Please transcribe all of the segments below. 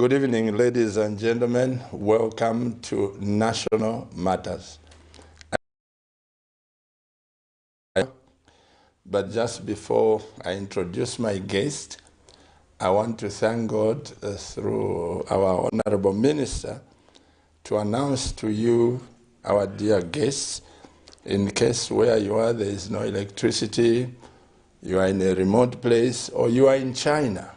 Good evening, ladies and gentlemen. Welcome to National Matters. But just before I introduce my guest, I want to thank God through our Honorable Minister to announce to you, our dear guests, in case where you are, there is no electricity, you are in a remote place, or you are in China.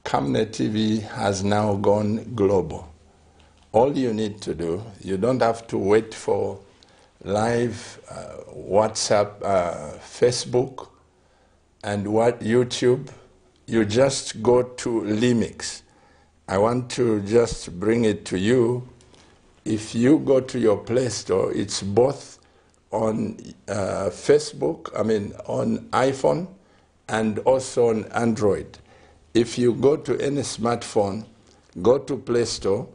CAMNET TV has now gone global. All you need to do, you don't have to wait for live WhatsApp, Facebook, and YouTube. You just go to Limix. I want to just bring it to you. If you go to your Play Store, it's both on Facebook, on iPhone, and also on Android. If you go to any smartphone, go to Play Store,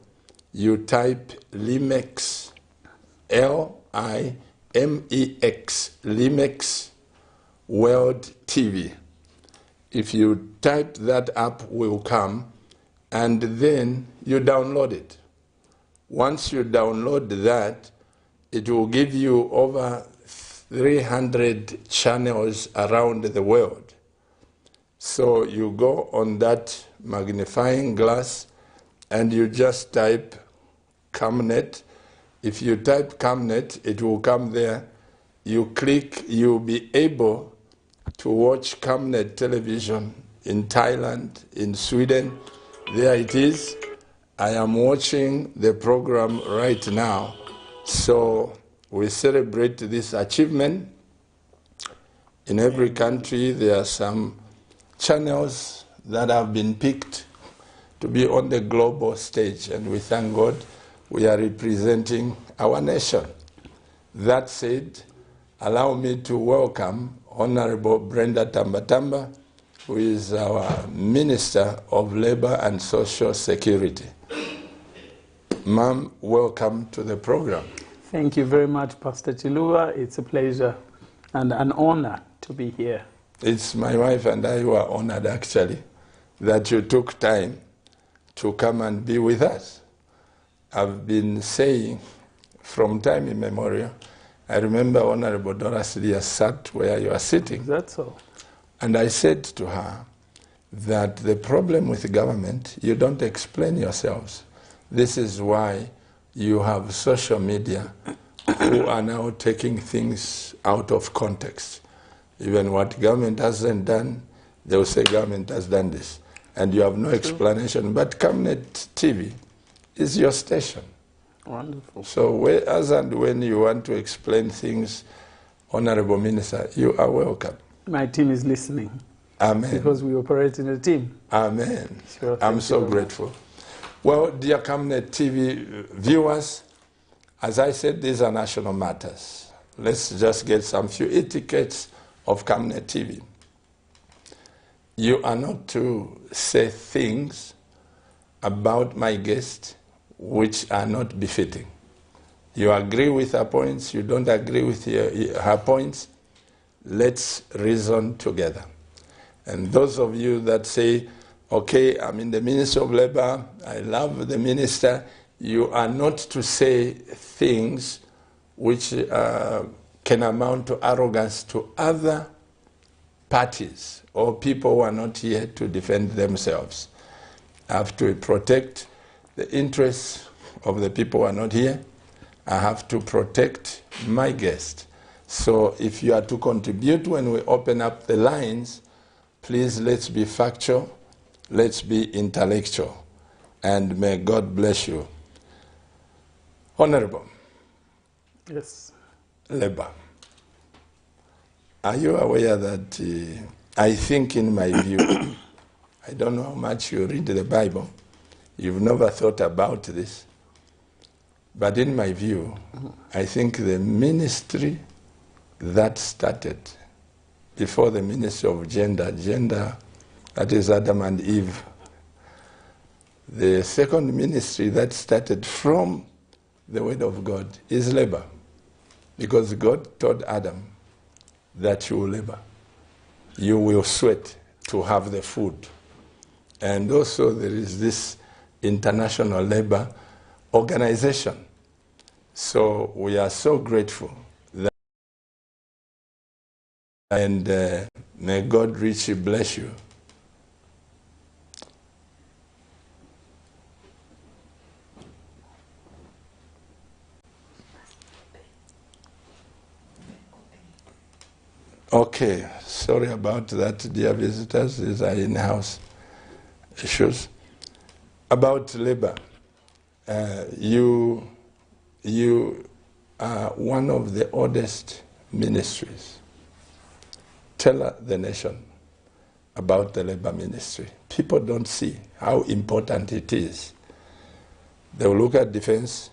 you type Limix, L-I-M-E-X, Limix World TV. If you type that app, will come, and then you download it. Once you download that, it will give you over 300 channels around the world. So you go on that magnifying glass and you just type CAMNET. If you type CAMNET, it will come there. You click, you'll be able to watch CAMNET television in Thailand, in Sweden. There it is. I am watching the program right now. So we celebrate this achievement. In every country, there are some channels that have been picked to be on the global stage, and we thank God we are representing our nation. That said, allow me to welcome Honorable BRENDA TAMBATAMBA, who is our Minister of Labor and Social Security. Ma'am, welcome to the program. Thank you very much, Pastor Chiluba. It's a pleasure and an honor to be here. It's my wife and I who are honored, actually, that you took time to come and be with us. I've been saying from time immemorial, I remember Honorable Doris Lee sat where you are sitting. That's so. And I said to her that the problem with the government, you don't explain yourselves. This is why you have social media who are now taking things out of context. Even what government hasn't done, they will say government has done this. And you have no explanation. But CAMNET TV is your station. Wonderful. So as and when you want to explain things, Honorable Minister, you are welcome. My team is listening. Amen. Because we operate in a team. Amen. Sure, I'm so grateful. Well, dear CAMNET TV viewers, as I said, these are national matters. Let's just get some few etiquettes of CAMNET TV. You are not to say things about my guest which are not befitting. You agree with her points, you don't agree with her points, let's reason together. And those of you that say, okay, I'm in the Ministry of Labor, I love the minister, you are not to say things which can amount to arrogance to other parties or people who are not here to defend themselves. I have to protect the interests of the people who are not here. I have to protect my guest. So if you are to contribute when we open up the lines, please let's be factual, let's be intellectual, and may God bless you. Honorable. Yes. Labor. Are you aware that I think in my view, I don't know how much you read the Bible, you've never thought about this, but in my view, I think the ministry that started before the ministry of gender, that is Adam and Eve, the second ministry that started from the word of God is labor. Because God told Adam that you will labor. You will sweat to have the food. And also there is this International Labour Organization. So we are so grateful. And may God richly bless you. Okay, sorry about that, dear visitors. These are in-house issues. About labor, you are one of the oldest ministries. Tell the nation about the labor ministry. People don't see how important it is. They will look at defense,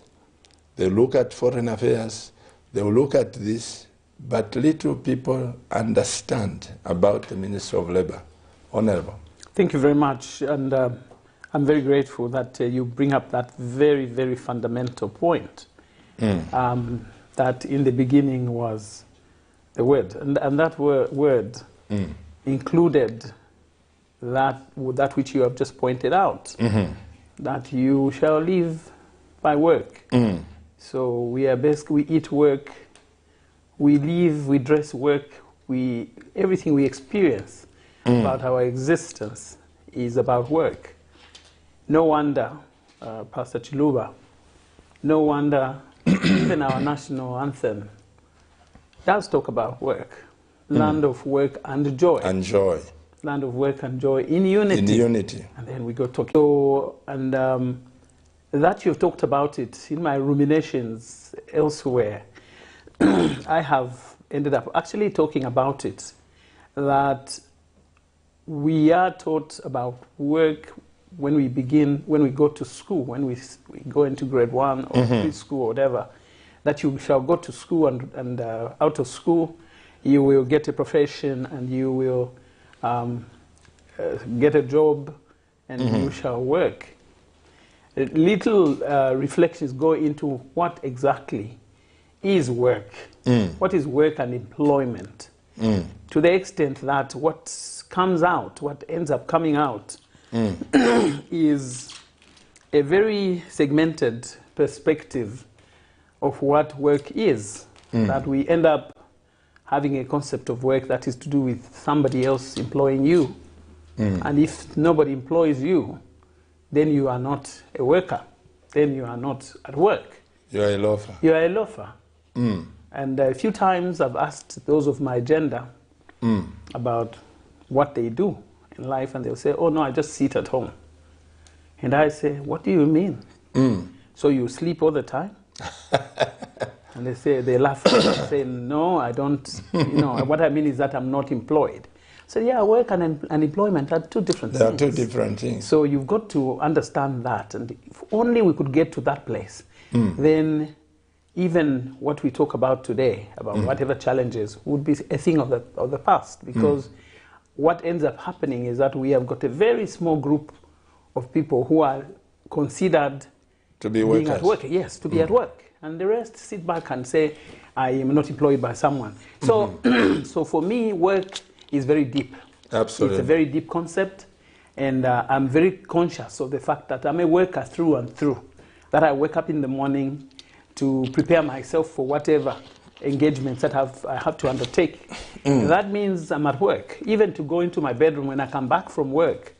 they will look at foreign affairs, they will look at this, but little people understand about the Ministry of Labor. Honorable. Thank you very much, and I'm very grateful that you bring up that very, very fundamental point, that in the beginning was the Word, and that word included that which you have just pointed out, that you shall live by work. So we are basically, we eat work, we live, we dress work, everything we experience about our existence is about work. No wonder, Pastor Chiluba, no wonder even our national anthem does talk about work. Land of work and joy. And joy. Land of work and joy in unity. In unity. And then we go talk. So, and that you've talked about it in my ruminations elsewhere. I have ended up actually talking about it, that we are taught about work when we go to school, when we go into grade 1 or preschool or whatever, that you shall go to school and out of school you will get a profession and you will get a job and you shall work. Little reflections go into what exactly is work. What is work and employment? To the extent that what comes out, what ends up coming out, is a very segmented perspective of what work is. That we end up having a concept of work that is to do with somebody else employing you. And if nobody employs you, then you are not a worker. Then you are not at work. You are a loafer. You are a loafer. And a few times I've asked those of my gender about what they do in life, and they'll say, oh no, I just sit at home. And I say, what do you mean? So you sleep all the time? And they laugh and say, no, I don't, what I mean is that I'm not employed. So yeah, work and employment are two different things. They are two different things. So you've got to understand that, and if only we could get to that place, then even what we talk about today, about whatever challenges, would be a thing of the past, because what ends up happening is that we have got a very small group of people who are considered to be being workers. at work. Yes, to be at work. And the rest sit back and say, I am not employed by someone. So, so for me, work is very deep. Absolutely. It's a very deep concept, and I'm very conscious of the fact that I'm a worker through and through, that I wake up in the morning to prepare myself for whatever engagements that I have to undertake. That means I'm at work. Even to go into my bedroom when I come back from work,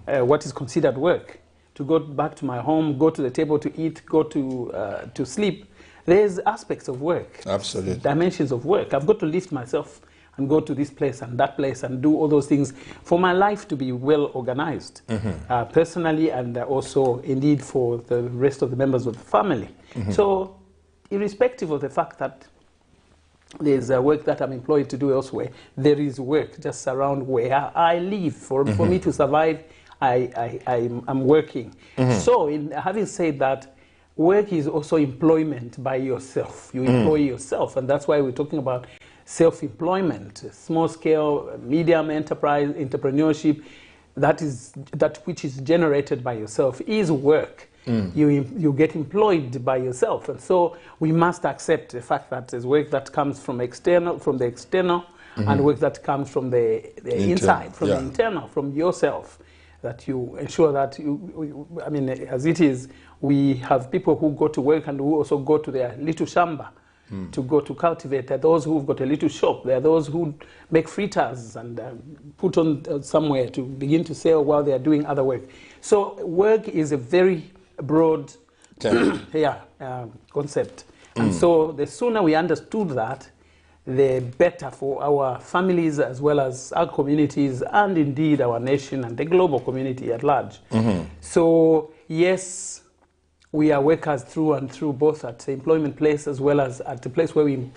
what is considered work, to go back to my home, go to the table to eat, go to sleep, there's aspects of work. Absolutely. Dimensions of work. I've got to lift myself and go to this place and that place and do all those things for my life to be well organized, personally, and also indeed for the rest of the members of the family. So irrespective of the fact that there's work that I'm employed to do elsewhere, there is work just around where I live. For me to survive, I'm working. So in having said that, work is also employment by yourself. You employ yourself, and that's why we're talking about self-employment, small-scale, medium enterprise, entrepreneurship, that which is generated by yourself is work. You get employed by yourself, and so we must accept the fact that there's work that comes from the external, and work that comes from the inside, from the internal, from yourself. that you ensure that I mean, as it is, we have people who go to work and who also go to their little shamba to go to cultivate. There are those who've got a little shop. There are those who make fritters and put on somewhere to begin to sell while they are doing other work. So work is a very broad concept. And so the sooner we understood that, the better for our families as well as our communities and indeed our nation and the global community at large. So yes, we are workers through and through, both at the employment place as well as at the place where we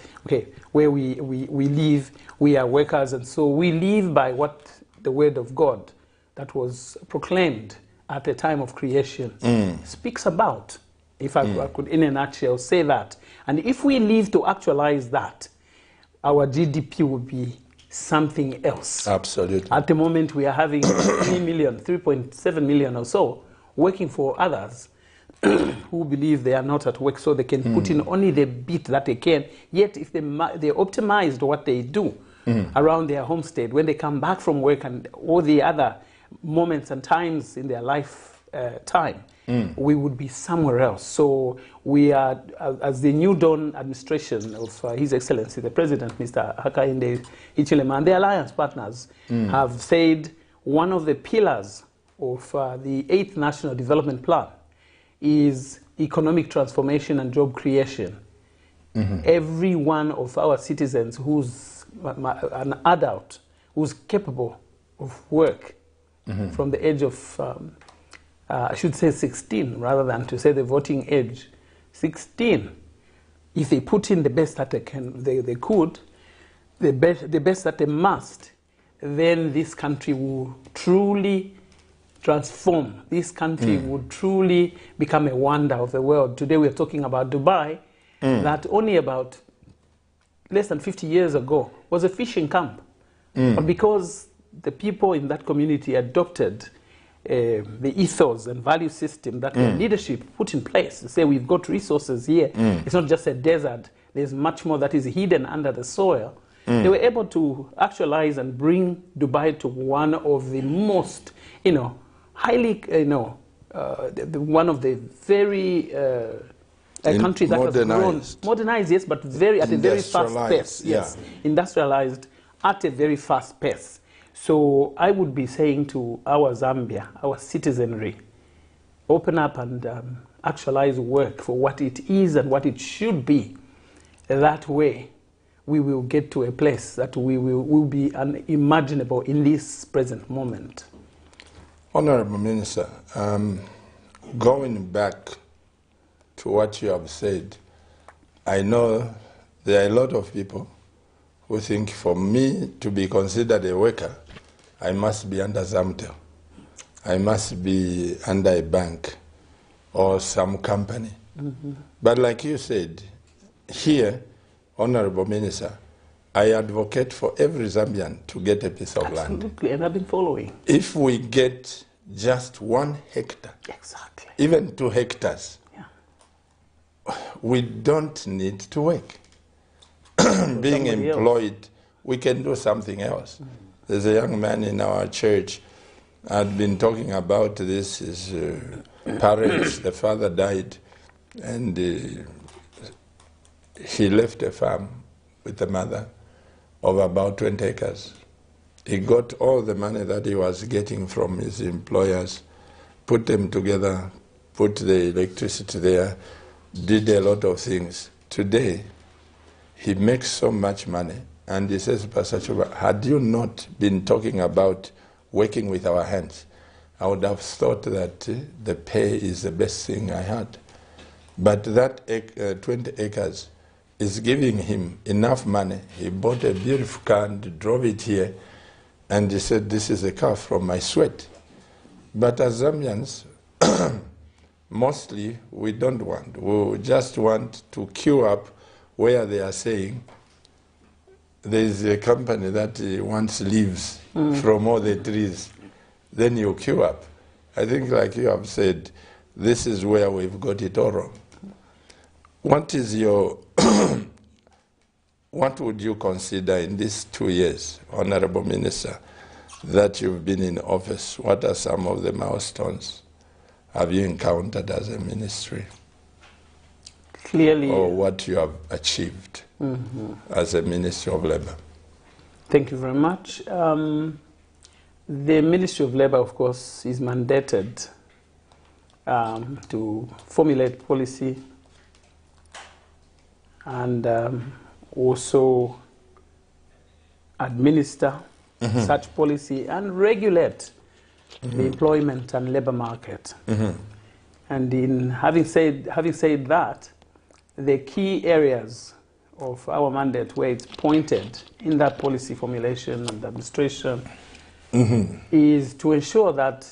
live. We are workers, and so we live by what the word of God that was proclaimed at the time of creation speaks about. If I could, in a nutshell, say that. And if we live to actualize that, our GDP would be something else. Absolutely. At the moment, we are having 3.7 million or so working for others who believe they are not at work, so they can put in only the bit that they can. Yet, if they optimized what they do around their homestead, when they come back from work and all the other moments and times in their lifetime, we would be somewhere else. So we are, as the New Dawn administration of His Excellency, the President, Mr. Hakainde Hichilema, and the alliance partners have said one of the pillars of the 8th National Development Plan is economic transformation and job creation. Every one of our citizens who's an adult, who's capable of work from the age of I should say 16 rather than to say the voting age. 16. If they put in the best that they could, the best that they must, then this country will truly transform. This country would truly become a wonder of the world. Today we are talking about Dubai, that only about less than 50 years ago was a fishing camp. But because the people in that community adopted the ethos and value system that the leadership put in place to say we've got resources here. It's not just a desert. There's much more that is hidden under the soil. They were able to actualize and bring Dubai to one of the most, highly, one of the very country that has grown, modernized, yes, but at a very fast pace. Yes, industrialized at a very fast pace. So I would be saying to our Zambia, our citizenry, open up and actualize work for what it is and what it should be. That way, we will get to a place that will be unimaginable in this present moment. Honorable Minister, going back to what you have said, I know there are a lot of people who think for me to be considered a worker, I must be under Zamtel. I must be under a bank or some company. But like you said, here, Honorable Minister, I advocate for every Zambian to get a piece of land. Absolutely, and I've been following. If we get just 1 hectare, exactly, even 2 hectares, we don't need to work. Being employed, we can do something else. There's a young man in our church, I'd been talking about this, his parents, the father died, and he left a farm with the mother of about 20 acres. He got all the money that he was getting from his employers, put them together, put the electricity there, did a lot of things. Today, he makes so much money. And he says, Pastor Chuba, had you not been talking about working with our hands, I would have thought that the pay is the best thing I had. But that 20 acres is giving him enough money. He bought a beautiful car and drove it here. And he said, this is a car from my sweat. But as Zambians, mostly we don't want. We just want to queue up where they are saying, there's a company that wants leaves from all the trees. Then you queue up. I think, like you have said, this is where we've got it all wrong. What is your, what would you consider in these 2 years, Honorable Minister, that you've been in office, what are some of the milestones have you encountered as a ministry? Clearly. Or what you have achieved as a Ministry of Labour? Thank you very much. The Ministry of Labour, of course, is mandated to formulate policy and also administer such policy and regulate the employment and labour market. And in having said that, the key areas of our mandate where it's pointed in that policy formulation and administration is to ensure that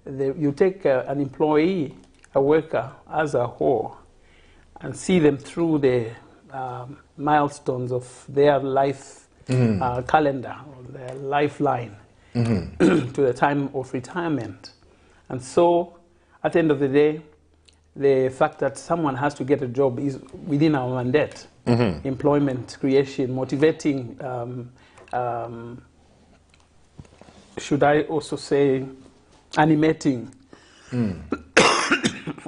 you take an employee, a worker as a whole, and see them through the milestones of their life calendar, or their lifeline to the time of retirement. And so, at the end of the day, the fact that someone has to get a job is within our mandate. Employment creation, motivating, should I also say, animating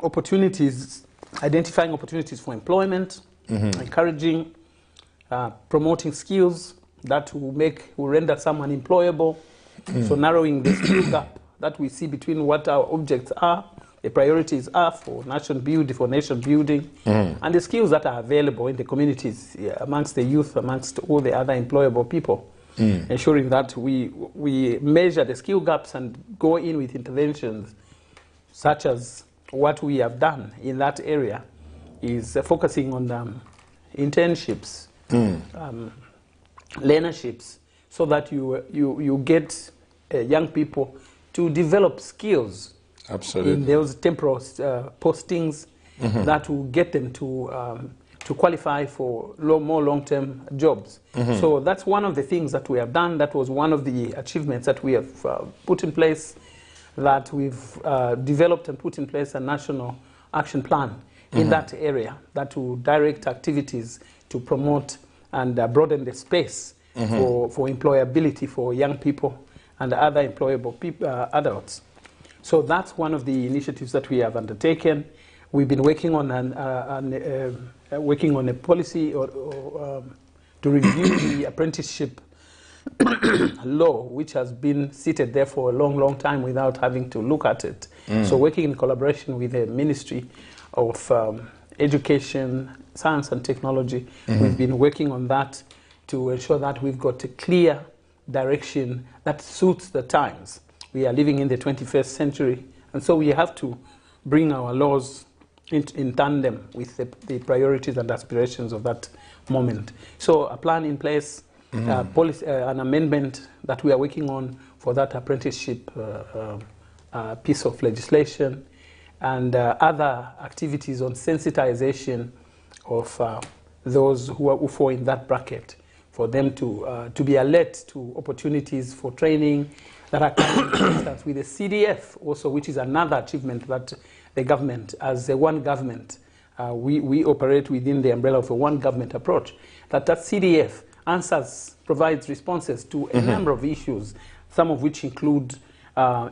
opportunities, identifying opportunities for employment, encouraging, promoting skills that will render someone employable. So narrowing the skill gap that we see between what our objects are, the priorities are for nation building, and the skills that are available in the communities, amongst the youth, amongst all the other employable people. Ensuring that we measure the skill gaps and go in with interventions such as what we have done in that area is focusing on internships, learnerships, so that you get young people to develop skills in those temporal postings that will get them to qualify for more long-term jobs. So that's one of the things that we have done. That was one of the achievements that we have put in place, that we've developed and put in place a national action plan in that area that will direct activities to promote and broaden the space for employability for young people and other employable adults. So that's one of the initiatives that we have undertaken. We've been working on a policy to review the apprenticeship law, which has been seated there for a long time without having to look at it. So working in collaboration with the Ministry of Education, Science and Technology, we've been working on that to ensure that we've got a clear direction that suits the times. We are living in the 21st century, and so we have to bring our laws in tandem with the priorities and aspirations of that moment. So a plan in place, policy, an amendment that we are working on for that apprenticeship piece of legislation, and other activities on sensitization of those who fall in that bracket, for them to be alert to opportunities for training that are coming, for instance, with the CDF also, which is another achievement that the government, as a one government, we operate within the umbrella of a one government approach, that CDF provides responses to a number of issues, some of which include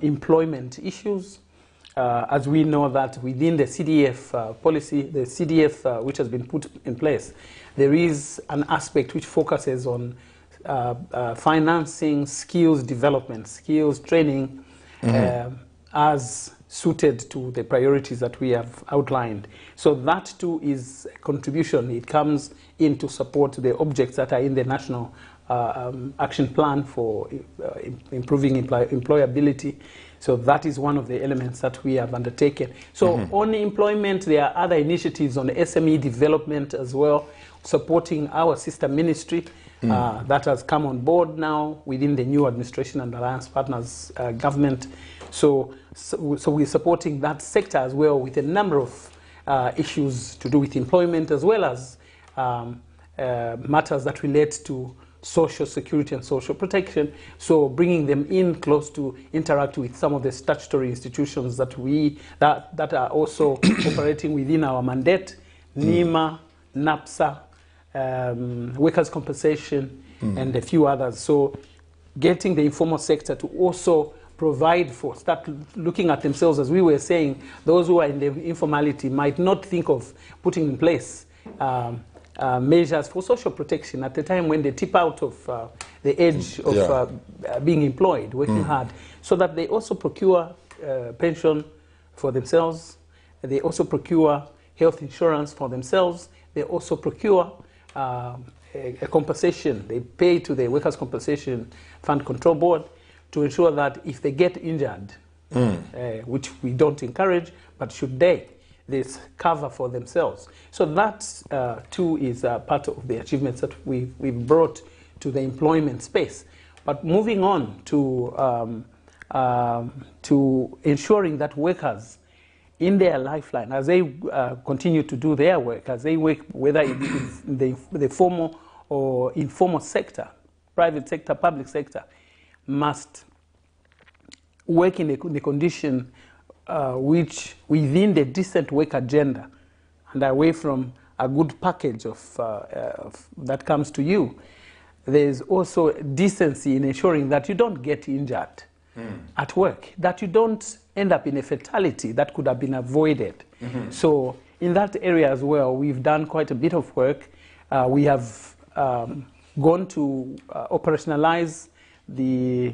employment issues. As we know that within the CDF policy, the CDF which has been put in place, there is an aspect which focuses on financing, skills development, skills training, as suited to the priorities that we have outlined. So that too is a contribution. It comes in to support the objects that are in the National Action Plan for improving employability. So that is one of the elements that we have undertaken. So on employment, there are other initiatives on SME development as well, supporting our sister ministry that has come on board now within the new administration and alliance partners government. So we're supporting that sector as well with a number of issues to do with employment, as well as matters that relate to social security and social protection. So bringing them in close to interact with some of the statutory institutions that are also operating within our mandate, NEMA, NAPSA, workers' compensation, and a few others. So getting the informal sector to also provide for, start looking at themselves, as we were saying, those who are in the informality might not think of putting in place measures for social protection at the time when they tip out of the edge of being employed, working hard, so that they also procure pension for themselves, they also procure health insurance for themselves, they also procure a compensation. They pay to the Workers' Compensation Fund Control Board to ensure that if they get injured, which we don't encourage, but should they, this cover for themselves. So that too is part of the achievements that we've brought to the employment space. But moving on to ensuring that workers in their lifeline, as they continue to do their work, as they work, whether it's in the formal or informal sector, private sector, public sector, must work in the condition which within the decent work agenda and away from a good package of that comes to you. There's also decency in ensuring that you don't get injured at work, that you don't end up in a fatality that could have been avoided. So in that area as well, we've done quite a bit of work. We have gone to operationalize to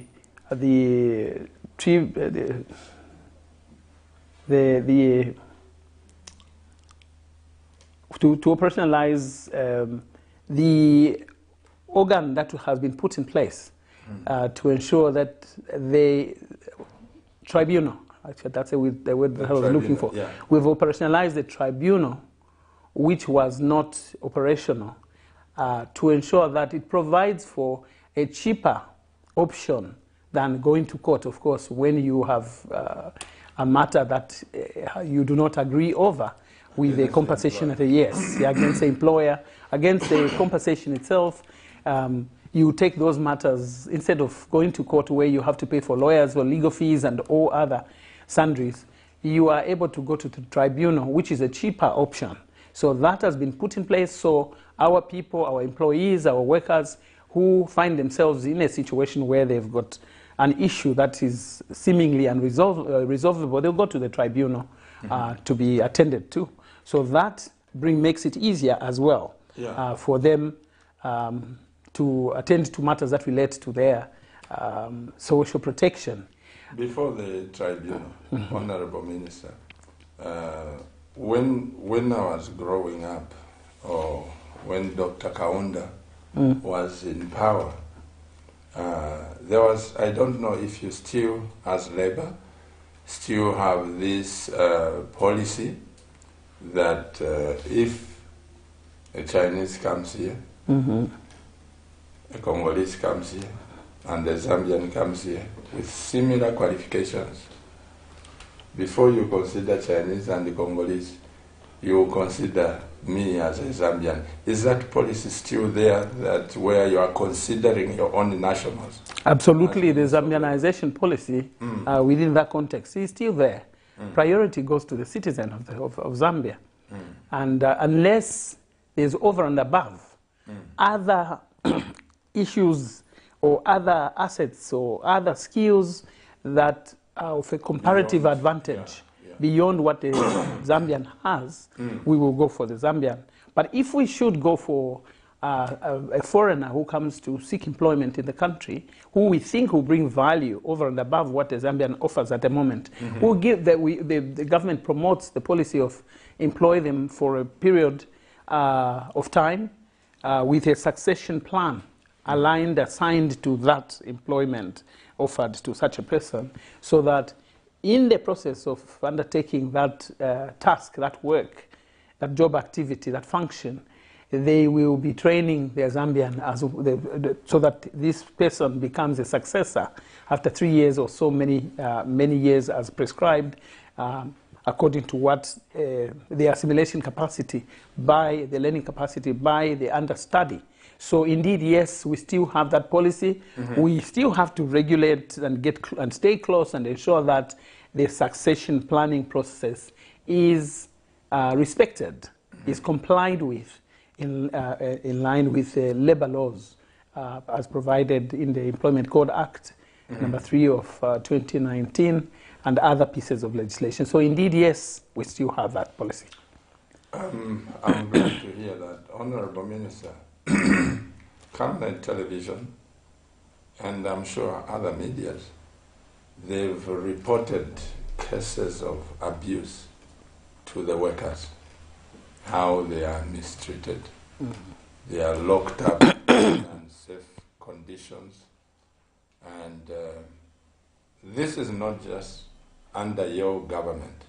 operationalize the organ that has been put in place to ensure that the tribunal, actually that's the word that I was looking for, we've operationalized the tribunal which was not operational to ensure that it provides for a cheaper option than going to court, of course, when you have a matter that you do not agree over with the compensation at against the employer, against the compensation itself. You take those matters, instead of going to court where you have to pay for lawyers or legal fees and all other sundries, you are able to go to the tribunal, which is a cheaper option. So that has been put in place, so our people, our employees, our workers who find themselves in a situation where they've got an issue that is seemingly unresolvable, they'll go to the tribunal to be attended to. So that makes it easier as well for them to attend to matters that relate to their social protection. Before the tribunal, Honorable Minister, when I was growing up, or when Dr. Kaunda was in power, there was, I don't know if you still, as Labour, still have this policy that if a Chinese comes here, a Congolese comes here, and a Zambian comes here with similar qualifications, before you consider Chinese and the Congolese, you consider me as a Zambian. Is that policy still there, that where you are considering your own nationals? Absolutely, the Zambianization policy within that context is still there. Priority goes to the citizen of Zambia. And unless there's over and above other issues or other assets or other skills that are of a comparative advantage beyond what the Zambian has, we will go for the Zambian. But if we should go for a foreigner who comes to seek employment in the country, who we think will bring value over and above what the Zambian offers at the moment, who give that the government promotes the policy of employ them for a period of time with a succession plan aligned, assigned to that employment offered to such a person, so that in the process of undertaking that task, that work, that job activity, that function, they will be training their Zambian so that this person becomes a successor after 3 years or so, many years as prescribed, according to what the assimilation capacity, by the learning capacity, by the understudy. So indeed, yes, we still have that policy. We still have to regulate and stay close and ensure that the succession planning process is respected, is complied with in line with labor laws as provided in the Employment Code Act, number 3 of 2019, and other pieces of legislation. So indeed, yes, we still have that policy. I'm glad to hear that. Honorable Minister, Cabinet Television, and I'm sure other medias, they've reported cases of abuse to the workers, how they are mistreated. They are locked up in unsafe conditions. And this is not just under your government,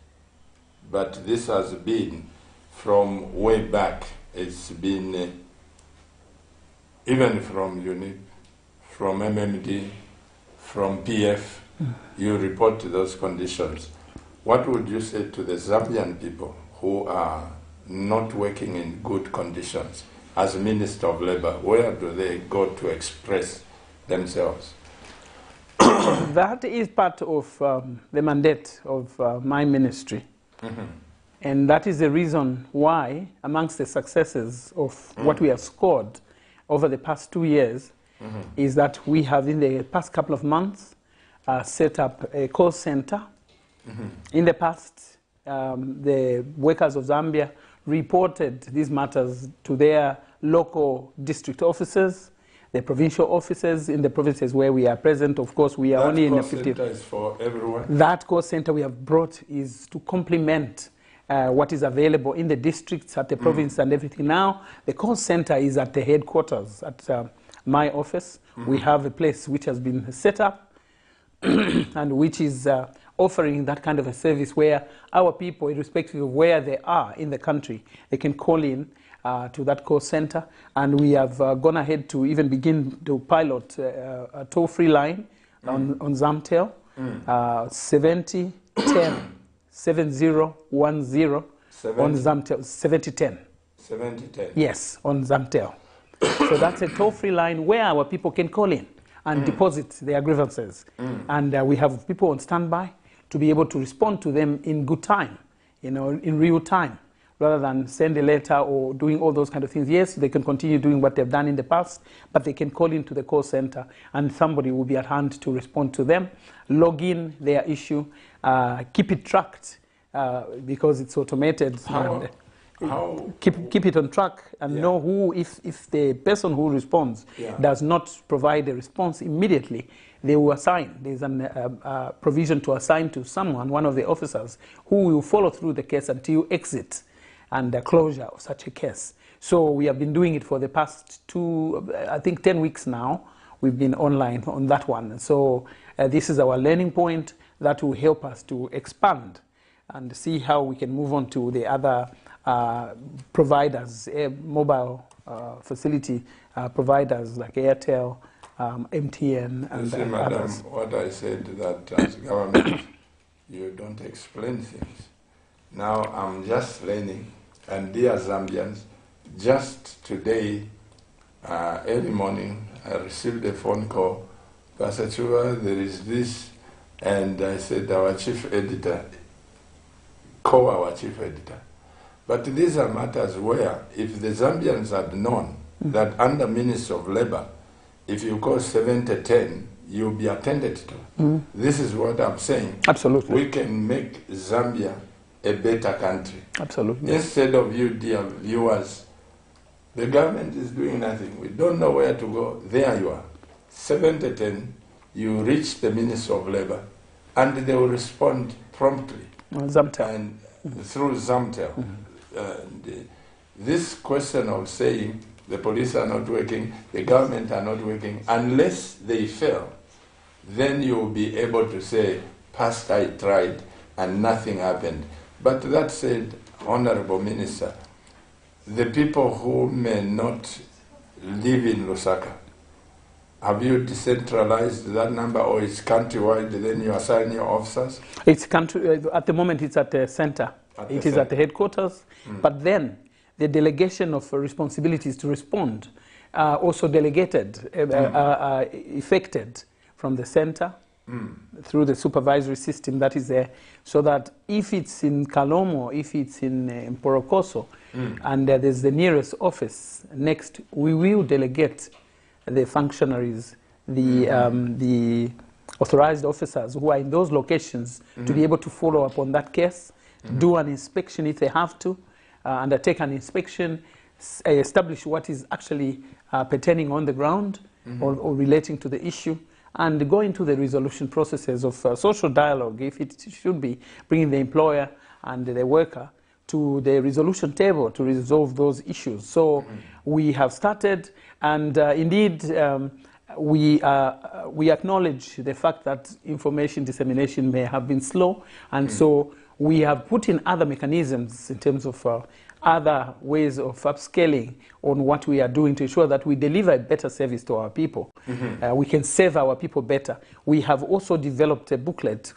but this has been from way back. It's been even from UNIP, from MMD, from PF, you report those conditions. What would you say to the Zambian people who are not working in good conditions? As Minister of Labor, where do they go to express themselves? That is part of the mandate of my ministry. And that is the reason why, amongst the successes of what we have scored over the past 2 years, is that we have, in the past couple of months, set up a call center. In the past, the workers of Zambia reported these matters to their local district officers, the provincial officers in the provinces where we are present. Of course, we are only in the 50. That call center is for everyone? That call center we have brought is to complement what is available in the districts, at the province and everything. Now, the call center is at the headquarters, at my office. We have a place which has been set up and which is offering that kind of a service where our people, irrespective of where they are in the country, they can call in to that call center. And we have gone ahead to even begin to pilot a toll-free line on Zamtel, 7010. 7010 on Zamtel, 7010. 7010. Yes, on Zamtel. So that's a toll-free line where our people can call in and deposit their grievances. And we have people on standby to be able to respond to them in good time, you know, in real time, rather than send a letter or doing all those kind of things. Yes, they can continue doing what they've done in the past, but they can call into the call center and somebody will be at hand to respond to them, log in their issue, keep it tracked because it's automated. Keep it on track and know who, if the person who responds does not provide a response immediately, they will assign. There's a provision to assign to someone, one of the officers, who will follow through the case until exit and the closure of such a case. So we have been doing it for the past 10 weeks now. We've been online on that one. And so this is our learning point that will help us to expand and see how we can move on to the other providers, mobile facility providers like Airtel, MTN, and see, Madam, others. What I said, that as government, you don't explain things. Now I'm just learning, and dear Zambians, just today, early morning, I received a phone call, Pastor Chuba, there is this, and I said, our chief editor, call our chief editor. But these are matters where, if the Zambians had known that under Ministry of Labor, if you call 7010, you'll be attended to. This is what I'm saying. Absolutely. We can make Zambia a better country. Absolutely. Instead of you, dear viewers, the government is doing nothing. We don't know where to go. There you are. 7010, you reach the Ministry of Labor, and they will respond promptly. Zamtel. And through Zamtel. This question of saying the police are not working, the government are not working, unless they fail, then you will be able to say, past I tried and nothing happened. But that said, Honorable Minister, the people who may not live in Lusaka, have you decentralized that number, or it's countrywide, then you assign your officers? It's country, at the moment it's at the center. It is at the headquarters, but then the delegation of responsibilities to respond also delegated, effected from the center through the supervisory system that is there, so that if it's in Kalomo, if it's in Mporokoso, and there's the nearest office next, we will delegate the functionaries, the authorized officers who are in those locations to be able to follow up on that case, do an inspection if they have to, undertake an inspection, establish what is actually pertaining on the ground or relating to the issue, and go into the resolution processes of social dialogue, if it should be, bringing the employer and the worker to the resolution table to resolve those issues. So we have started, and indeed we acknowledge the fact that information dissemination may have been slow, and so we have put in other mechanisms in terms of other ways of upscaling on what we are doing to ensure that we deliver a better service to our people. We can serve our people better. We have also developed a booklet,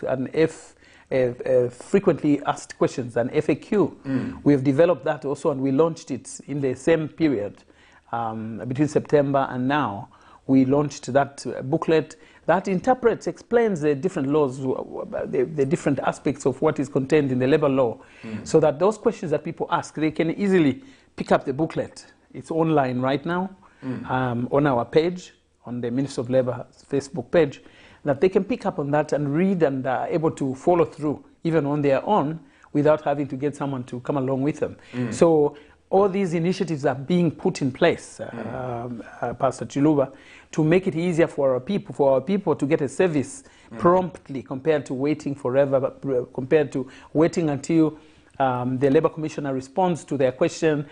frequently asked questions, an FAQ. We have developed that also, and we launched it in the same period between September and now. We launched that booklet that interprets, explains the different laws, the different aspects of what is contained in the labor law, so that those questions that people ask, they can easily pick up the booklet. It's online right now on our page, on the Ministry of Labor's Facebook page, that they can pick up on that and read and are able to follow through, even on their own, without having to get someone to come along with them. So all these initiatives are being put in place, Pastor Chiluba, to make it easier for our people to get a service promptly, compared to waiting forever, compared to waiting until the Labour Commissioner responds to their question.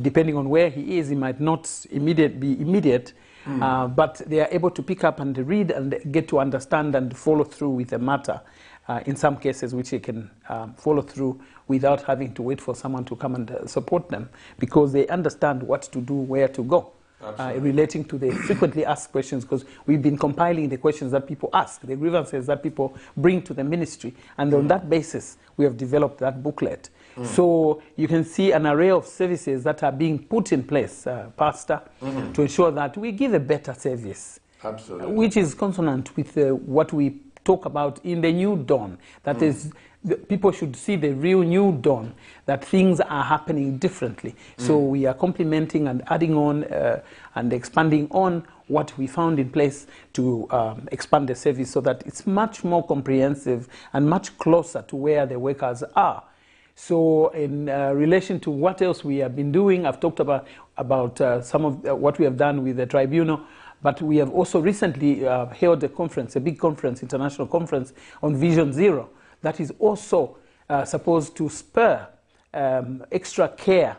Depending on where he is, he might not be immediate, but they are able to pick up and read and get to understand and follow through with the matter. In some cases, which they can follow through without having to wait for someone to come and support them, because they understand what to do, where to go, relating to the frequently asked questions, because we've been compiling the questions that people ask, the grievances that people bring to the ministry, and on that basis, we have developed that booklet. So you can see an array of services that are being put in place, Pastor, to ensure that we give a better service, which is consonant with what we talk about in the new dawn, that is, people should see the real new dawn, that things are happening differently. So we are complementing and adding on and expanding on what we found in place to expand the service, so that it's much more comprehensive and much closer to where the workers are. So in relation to what else we have been doing, I've talked about some of what we have done with the tribunal. But we have also recently held a conference, a big conference, international conference on Vision Zero, that is also supposed to spur extra care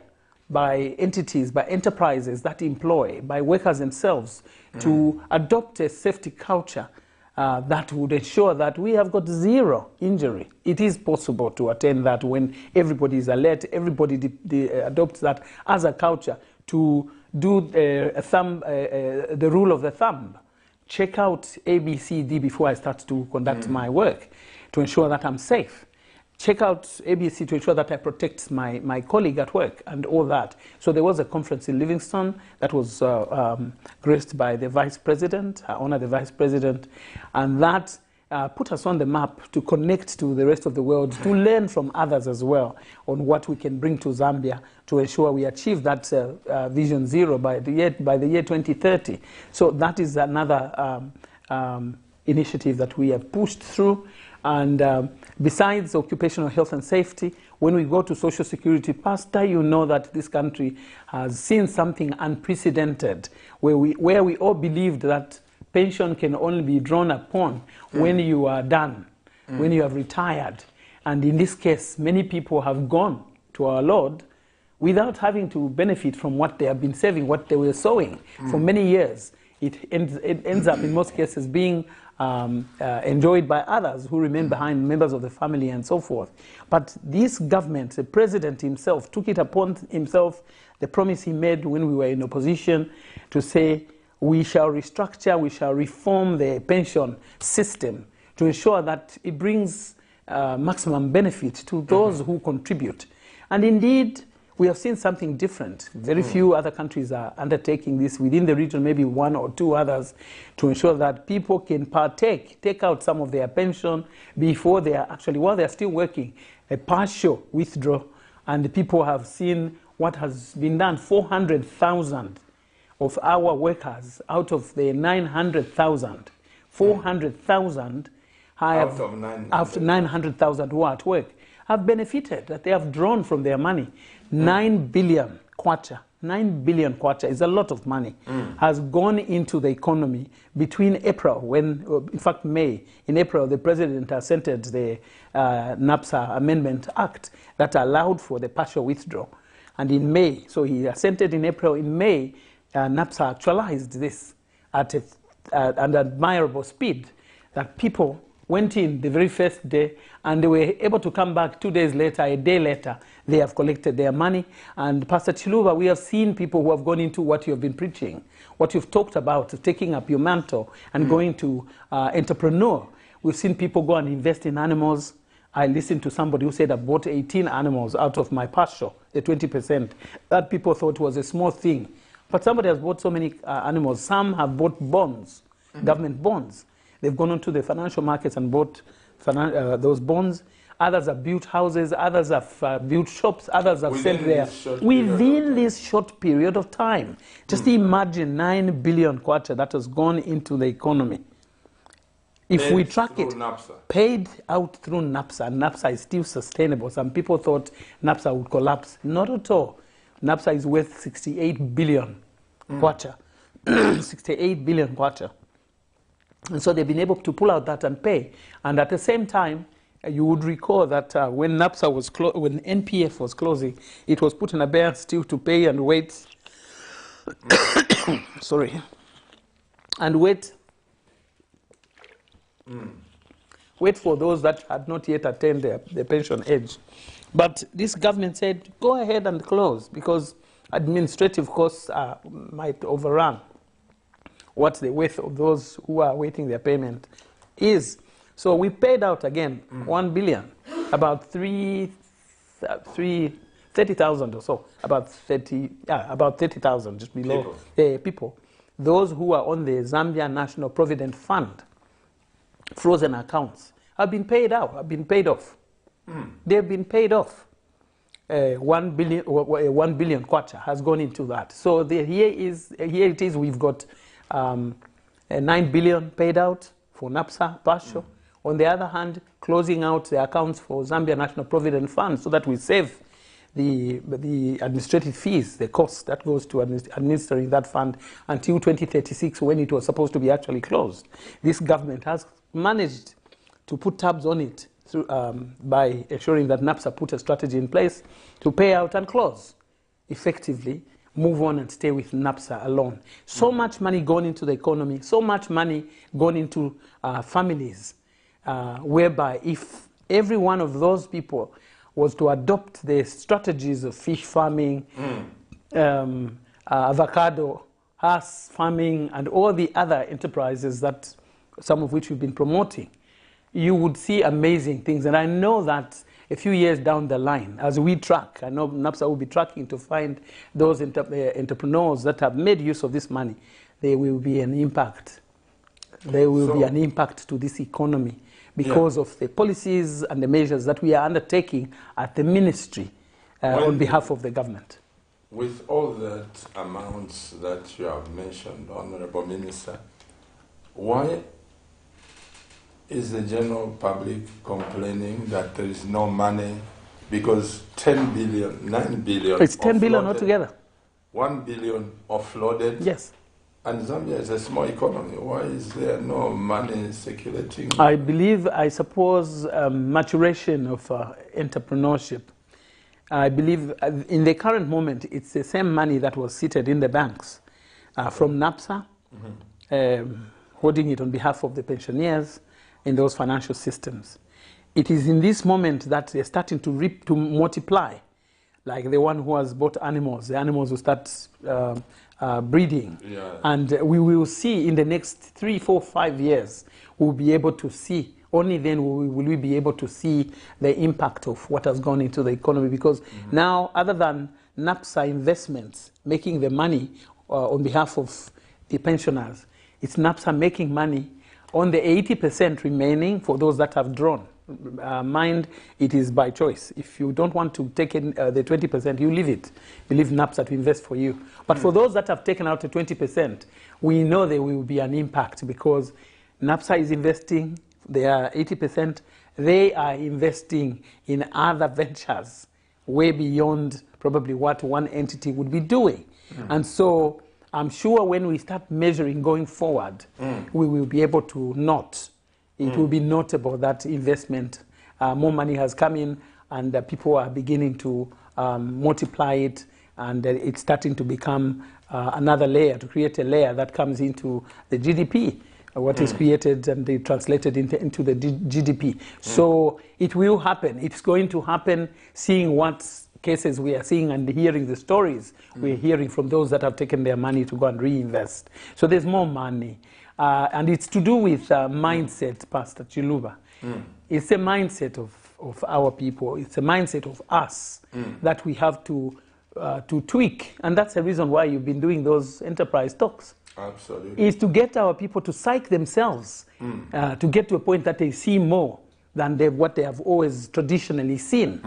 by entities, by enterprises that employ, by workers themselves, to adopt a safety culture that would ensure that we have got zero injury. It is possible to attain that when everybody is alert, everybody adopts that as a culture, to do the rule of the thumb. Check out A, B, C, D before I start to conduct my work, to ensure that I'm safe. Check out ABC to ensure that I protect my colleague at work and all that. So there was a conference in Livingston that was graced by the Vice President, I honor the Vice President, and that put us on the map to connect to the rest of the world, to learn from others as well on what we can bring to Zambia to ensure we achieve that Vision Zero by the year 2030. So that is another initiative that we have pushed through. And besides occupational health and safety, when we go to social security, Pastor, you know that this country has seen something unprecedented, where we all believed that pension can only be drawn upon when you are done, when you have retired. And in this case, many people have gone to our Lord without having to benefit from what they have been saving, what they were sowing for many years. It ends up, in most cases, being enjoyed by others who remain behind, members of the family and so forth. But this government, the president himself, took it upon himself, the promise he made when we were in opposition, to say, we shall restructure, we shall reform the pension system to ensure that it brings maximum benefit to those who contribute. And indeed, we have seen something different. Very few other countries are undertaking this within the region, maybe one or two others, to ensure that people can take out some of their pension before they are actually, while they are still working, a partial withdrawal. And people have seen what has been done, 400,000 of our workers, out of the 900,000, 400,000 have, after 900,000 who are at work, have benefited, that they have drawn from their money. 9 billion kwacha. 9 billion kwacha is a lot of money, has gone into the economy between April, when, in fact May, in April the President assented the NAPSA Amendment Act that allowed for the partial withdrawal. And in May, so he assented in April, in May, NAPSA actualized this at an admirable speed, that people went in the very first day and they were able to come back 2 days later, a day later, they have collected their money. And Pastor Chiluba, we have seen people who have gone into what you have been preaching, what you've talked about, taking up your mantle and going to entrepreneur. We've seen people go and invest in animals. I listened to somebody who said, I bought 18 animals out of my pasture, the 20%. That people thought was a small thing. But somebody has bought so many animals. Some have bought bonds, government bonds. They've gone onto the financial markets and bought those bonds. Others have built houses. Others have built shops. Others have sent there. Within this short period of time. Just imagine 9 billion kwacha that has gone into the economy. If we track it, paid out through NAPSA, and NAPSA is still sustainable. Some people thought NAPSA would collapse. Not at all. NAPSA is worth 68 billion kwacha. 68 billion kwacha. And so they've been able to pull out that and pay. And at the same time, you would recall that when NAPSA was when NPF was closing, it was put in abeyance still to pay and wait. Sorry. And wait. Wait for those that had not yet attained their pension age. But this government said, go ahead and close, because administrative costs might overrun what the worth of those who are waiting their payment is. So we paid out again 1 billion, about 30,000 or so, about 30,000, just below people. Those who are on the Zambia National Provident Fund, frozen accounts, have been paid out, have been paid off. They've been paid off. 1 billion kwacha has gone into that. So here it is, we've got 9 billion paid out for NAPSA partial. On the other hand, closing out the accounts for Zambia National Provident Fund so that we save the administrative fees, the cost that goes to administering that fund until 2036, when it was supposed to be actually closed. This government has managed to put tabs on it through, by ensuring that NAPSA put a strategy in place to pay out and close effectively, move on and stay with NAPSA alone. So much money gone into the economy, so much money gone into families, whereby if every one of those people was to adopt the strategies of fish farming, avocado, horse farming, and all the other enterprises that some of which we've been promoting, you would see amazing things. And I know that a few years down the line, as we track, I know NAPSA will be tracking to find those entrepreneurs that have made use of this money. There will be an impact. There will be an impact to this economy because of the policies and the measures that we are undertaking at the ministry on behalf of the government. With all that amounts that you have mentioned, Honorable Minister, why is the general public complaining that there is no money? Because 10 billion, 9 billion... It's 10 billion altogether. 1 billion offloaded. Yes. And Zambia is a small economy. Why is there no money circulating? I believe, I suppose, maturation of entrepreneurship. I believe in the current moment, it's the same money that was seated in the banks from NAPSA, holding it on behalf of the pensioners in those financial systems. It is in this moment that they're starting to multiply, like the one who has bought animals. The animals will start breeding. Yeah. And we will see in the next 3, 4, 5 years, we'll be able to see, only then will we be able to see the impact of what has gone into the economy. Because now, other than NAPSA investments, making the money on behalf of the pensioners, it's NAPSA making money on the 80% remaining for those that have drawn. mind, it is by choice. If you don't want to take in the 20%, you leave it. You leave NAPSA to invest for you. But for those that have taken out the 20%, we know there will be an impact because NAPSA is investing, they are 80%, they are investing in other ventures way beyond probably what one entity would be doing. And so I'm sure when we start measuring going forward, we will be able to note. It will be notable that investment, more money has come in and people are beginning to multiply it, and it's starting to become another layer, to create a layer that comes into the GDP, what is created and they translated into the GDP. So it will happen. It's going to happen, seeing what cases we are seeing and hearing the stories we're hearing from those that have taken their money to go and reinvest. So there's more money. And it's to do with mindset, Pastor Chiluba. It's a mindset of our people. It's a mindset of us that we have to tweak. And that's the reason why you've been doing those enterprise talks. Absolutely. Is to get our people to psych themselves, to get to a point that they see more than what they have always traditionally seen.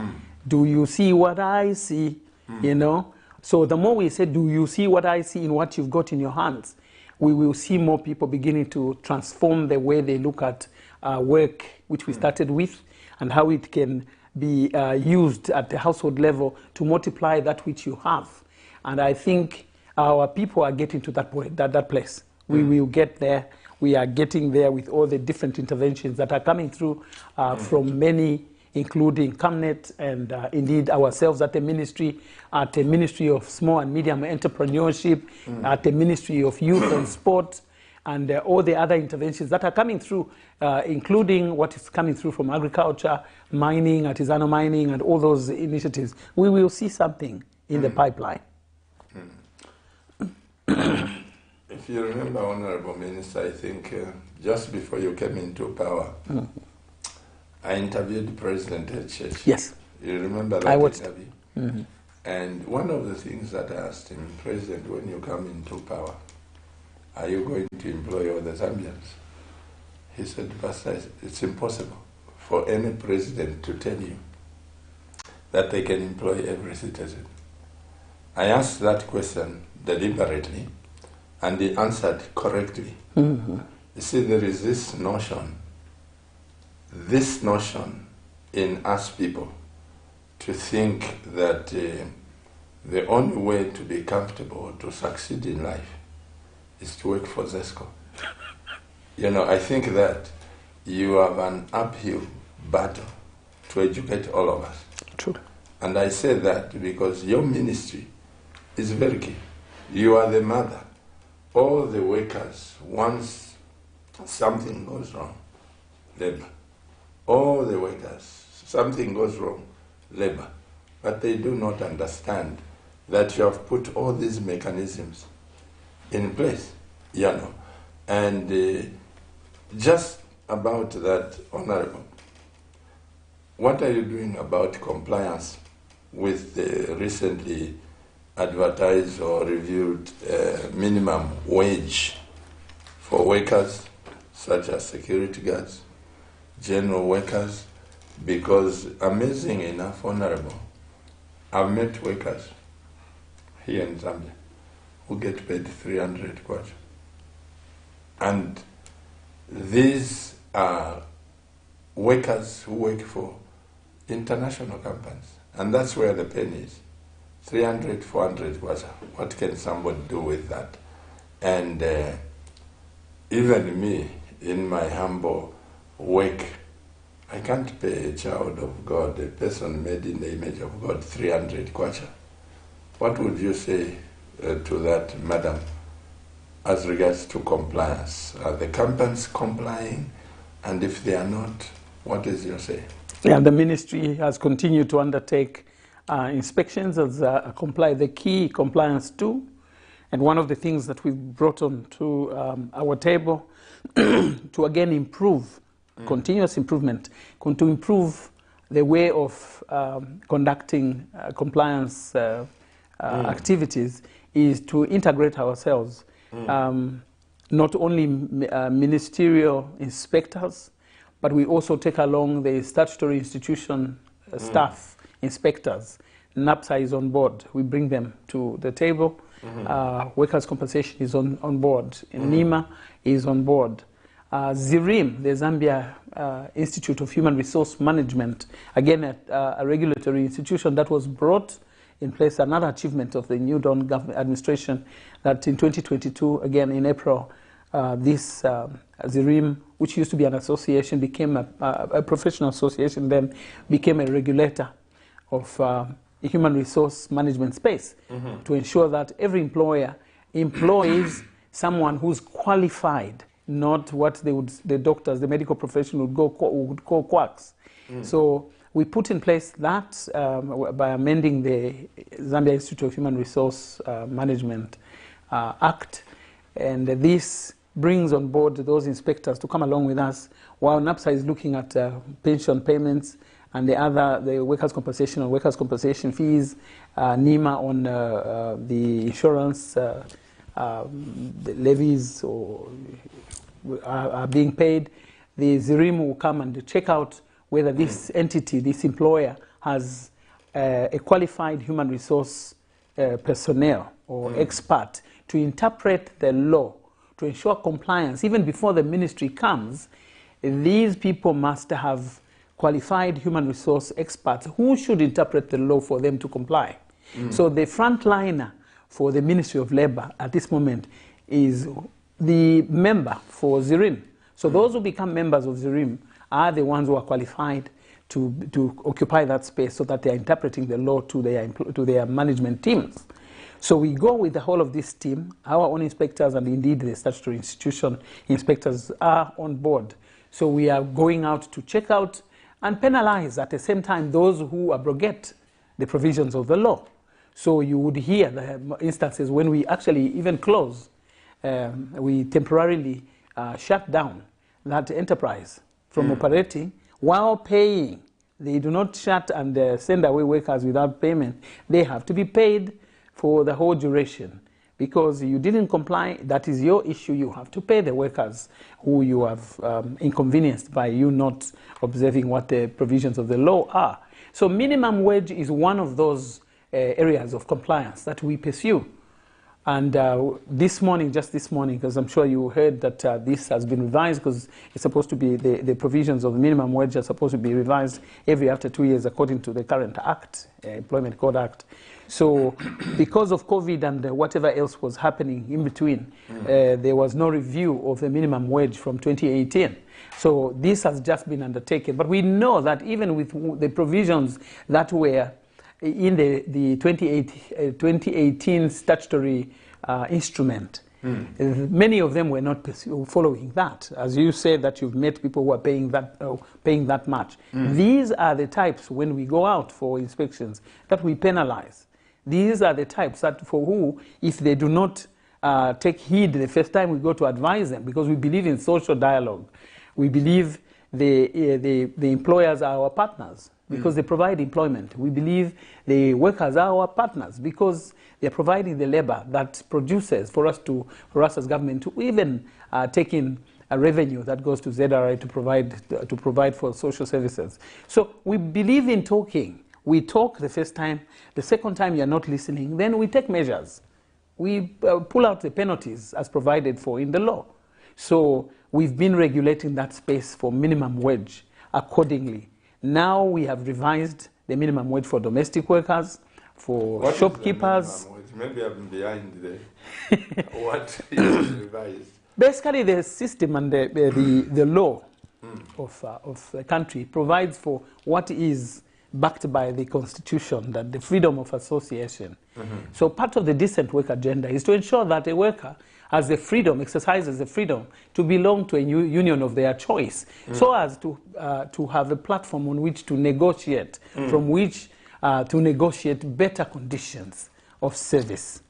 Do you see what I see? You know? So the more we say, do you see what I see in what you've got in your hands? We will see more people beginning to transform the way they look at work, which we started with, and how it can be used at the household level to multiply that which you have. And I think our people are getting to that point, that place. We will get there. We are getting there with all the different interventions that are coming through from many, including CAMNET and indeed ourselves at the Ministry of Small and Medium Entrepreneurship, at the Ministry of Youth and Sport, and all the other interventions that are coming through, including what is coming through from agriculture, mining, artisanal mining, and all those initiatives. We will see something in the pipeline. If you remember, Honorable Minister, I think just before you came into power, I interviewed President Church. Yes. You remember that interview? And one of the things that I asked him, President, when you come into power, are you going to employ all the Zambians? He said, Pastor, it's impossible for any president to tell you that they can employ every citizen. I asked that question deliberately, and he answered correctly. You see, there is this notion in us people to think that the only way to be comfortable, to succeed in life, is to work for ZESCO. You know, I think that you have an uphill battle to educate all of us. True. And I say that because your ministry is very key. You are the mother. All the workers, once something goes wrong, labor. All the workers, something goes wrong, labor. But they do not understand that you have put all these mechanisms in place, you know. And just about that, Honorable, what are you doing about compliance with the recently advertised or reviewed minimum wage for workers such as security guards, general workers? Because amazing enough, Honorable, I've met workers here in Zambia who get paid 300 kwacha. And these are workers who work for international companies. And that's where the pain is. 300, 400 kwacha. What can somebody do with that? And even me, in my humble work, I can't pay a child of God, a person made in the image of God, 300 kwacha. What would you say to that, madam, as regards to compliance? Are the companies complying? And if they are not, what is your say? Yeah, the ministry has continued to undertake inspections as the key compliance tool. And one of the things that we've brought on to our table to again improve, continuous improvement, to improve the way of conducting compliance activities is to integrate ourselves. Not only ministerial inspectors, but we also take along the statutory institution staff, inspectors. NAPSA is on board. We bring them to the table. Workers' compensation is on board. NEMA is on board. ZIRIM, the Zambia Institute of Human Resource Management, again a regulatory institution that was brought in place, another achievement of the New Dawn government administration, that in 2022, again in April, this ZIRIM, which used to be an association, became a professional association, then became a regulator of the human resource management space to ensure that every employer employs someone who's qualified, not what the doctors, the medical profession would call quacks. So we put in place that by amending the Zambia Institute of Human Resource Management Act, and this brings on board those inspectors to come along with us while NAPSA is looking at pension payments and the workers' compensation on workers' compensation fees, NEMA on the insurance the levies are being paid. The ZIRIM will come and check out whether this entity, this employer, has a qualified human resource personnel or expert to interpret the law, to ensure compliance. Even before the ministry comes, these people must have qualified human resource experts who should interpret the law for them to comply. So the frontliner for the Ministry of Labour at this moment is the member for ZIRIM. So those who become members of ZIRIM are the ones who are qualified to occupy that space, so that they are interpreting the law to their management teams. So we go with the whole of this team. Our own inspectors and indeed the statutory institution inspectors are on board. So we are going out to check out and penalize at the same time those who abrogate the provisions of the law. So you would hear the instances when we actually even close, we temporarily shut down that enterprise from operating while paying. They do not shut and send away workers without payment. They have to be paid for the whole duration. Because you didn't comply, that is your issue. You have to pay the workers who you have inconvenienced by you not observing what the provisions of the law are. So minimum wage is one of those areas of compliance that we pursue. And this morning, just this morning, because I'm sure you heard that this has been revised, because it's supposed to be, the provisions of the minimum wage are supposed to be revised every after 2 years according to the current Act, Employment Code Act. So because of COVID and whatever else was happening in between, there was no review of the minimum wage from 2018. So this has just been undertaken. But we know that even with the provisions that were in the 2018 statutory instrument, many of them were not following that. As you said, that you've met people who are paying that much. These are the types, when we go out for inspections, that we penalize. These are the types that for who, if they do not take heed the first time we go to advise them, because we believe in social dialogue. We believe the employers are our partners because they provide employment. We believe the workers are our partners because they're providing the labor that produces for us as government to even take in a revenue that goes to ZRI to provide for social services. So we believe in talking. We talk the first time. The second time you're not listening, then we take measures. We pull out the penalties as provided for in the law. So we've been regulating that space for minimum wage accordingly. Now we have revised the minimum wage for domestic workers, for what shopkeepers. Maybe I'm behind there. What is revised? Basically, the system and the law of the country provides for what is backed by the Constitution, that the freedom of association. So part of the decent work agenda is to ensure that a worker has the freedom, exercises the freedom to belong to a union of their choice, so as to have a platform on which to negotiate, from which to negotiate better conditions of service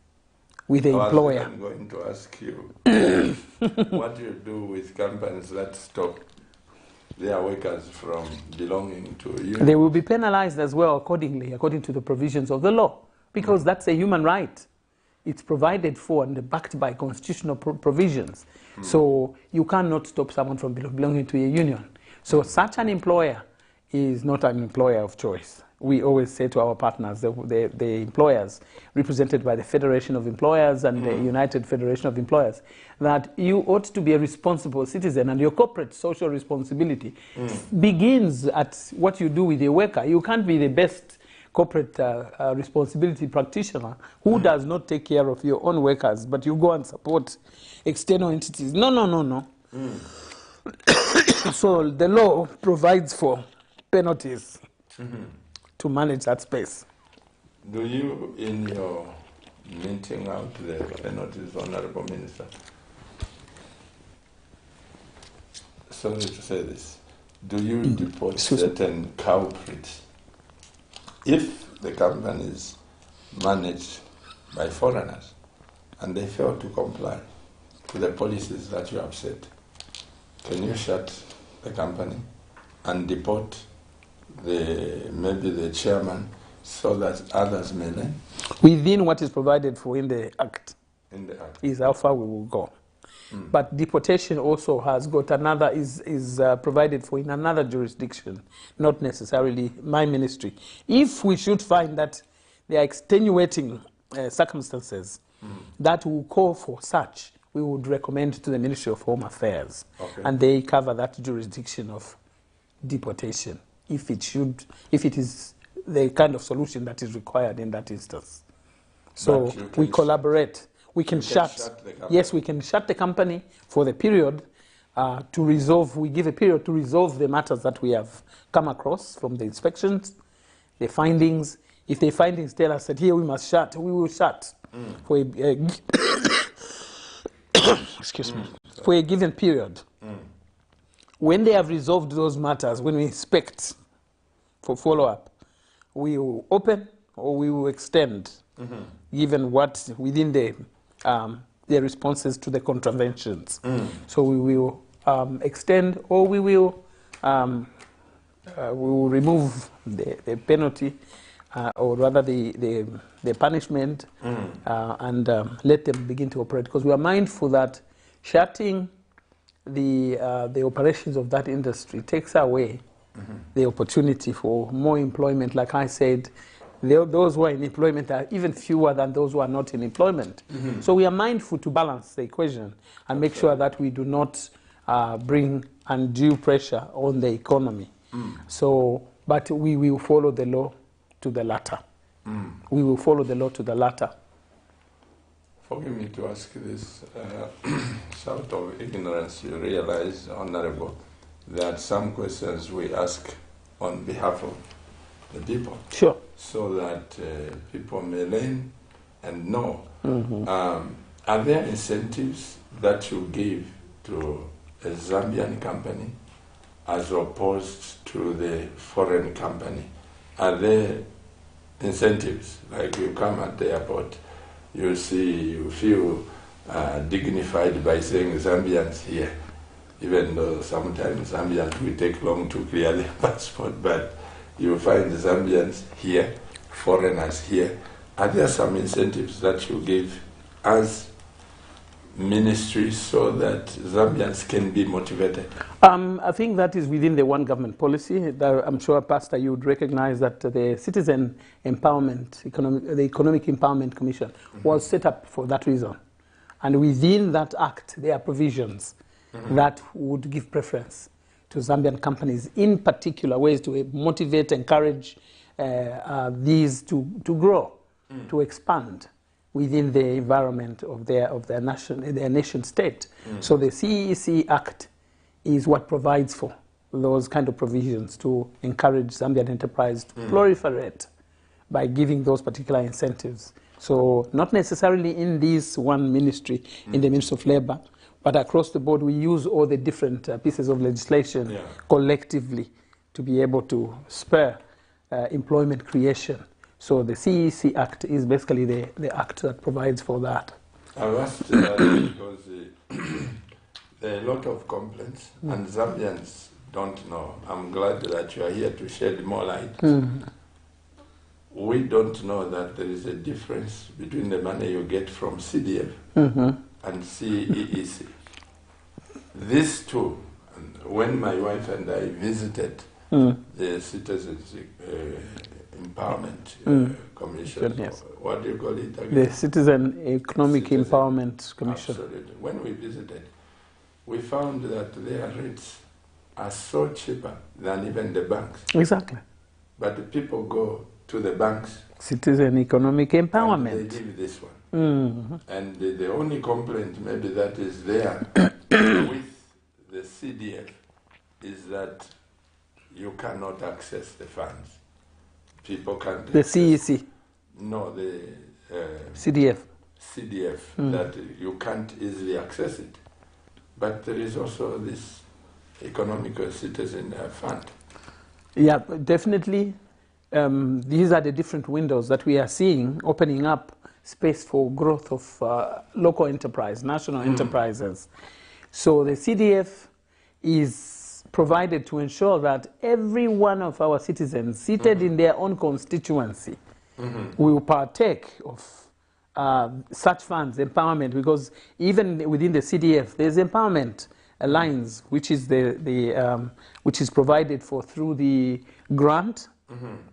with the employer. I'm going to ask you, what do you do with companies that stop their workers from belonging to a union? They will be penalized as well accordingly, according to the provisions of the law, because that's a human right. It's provided for and backed by constitutional provisions. So you cannot stop someone from belonging to a union. So such an employer is not an employer of choice. We always say to our partners, the employers, represented by the Federation of Employers and the United Federation of Employers, that you ought to be a responsible citizen, and your corporate social responsibility begins at what you do with your worker. You can't be the best corporate responsibility practitioner who does not take care of your own workers, but you go and support external entities. No, no, no, no. So the law provides for penalties to manage that space. Do you, in your minting out the penalties, Honorable Minister, sorry to say this, do you deport certain culprits if the company is managed by foreigners and they fail to comply to the policies that you have set? Can you shut the company and deport maybe the chairman so that others may learn? Within what is provided for in the Act, is how far we will go. But deportation also has got another, is provided for in another jurisdiction, not necessarily my ministry. If we should find that there are extenuating circumstances that will call for such, we would recommend to the Ministry of Home Affairs, and they cover that jurisdiction of deportation, if it is the kind of solution that is required in that instance. So we collaborate. We can shut yes, we can shut the company for the period to resolve. We give a period to resolve the matters that we have come across from the inspections, the findings. If the findings tell us that here we must shut, we will shut for excuse me, for a given period. When they have resolved those matters, when we inspect for follow-up, we will open or we will extend, given what within the responses to the contraventions. So we will extend, or we will remove the penalty, or rather the punishment, and let them begin to operate. Because we are mindful that shutting the operations of that industry takes away the opportunity for more employment. Like I said, those who are in employment are even fewer than those who are not in employment. So we are mindful to balance the equation and make sure that we do not bring undue pressure on the economy. So, but we will follow the law to the latter. We will follow the law to the latter. Forgive me to ask this sort of ignorance. You realize, Honorable, that some questions we ask on behalf of the people. Sure. So that people may learn and know. Are there incentives that you give to a Zambian company as opposed to the foreign company? Are there incentives? Like you come at the airport, you feel dignified by saying Zambians here, even though sometimes Zambians will take long to clear their passport, but you find Zambians here, foreigners here. Are there some incentives that you give as ministry so that Zambians can be motivated? I think that is within the one government policy. I'm sure, Pastor, you would recognize that the Citizen Empowerment, the Economic Empowerment Commission was set up for that reason. And within that act, there are provisions that would give preference to Zambian companies, in particular ways to motivate, encourage these to grow, to expand within the environment of their nation state. So the CEC Act is what provides for those kind of provisions to encourage Zambian enterprise to proliferate by giving those particular incentives. So not necessarily in this one ministry, in the Ministry of Labor, but across the board we use all the different pieces of legislation collectively to be able to spur employment creation. So the CEC Act is basically the act that provides for that. I asked because there are a lot of complaints and Zambians don't know. I'm glad that you are here to shed more light. We don't know that there is a difference between the money you get from CDF and CEEC. These two when my wife and I visited the Citizens Empowerment Commission, Yes. what do you call it again? The Citizen Economic Empowerment Commission. Absolutely. When we visited, we found that their rates are so cheaper than even the banks. Exactly. But the people go to the banks. Citizen Economic Empowerment. And they give this one. Mm-hmm. And the only complaint maybe that is there with the CDF is that you cannot access the funds. People can't. The CEC. No, the CDF. CDF, that you can't easily access it. But there is also this economic citizen fund. Yeah, definitely. These are the different windows that we are seeing opening up space for growth of local enterprise, national enterprises. So the CDF is provided to ensure that every one of our citizens seated in their own constituency will partake of such funds, empowerment, because even within the CDF, there's empowerment lines, which is which is provided for through the grant.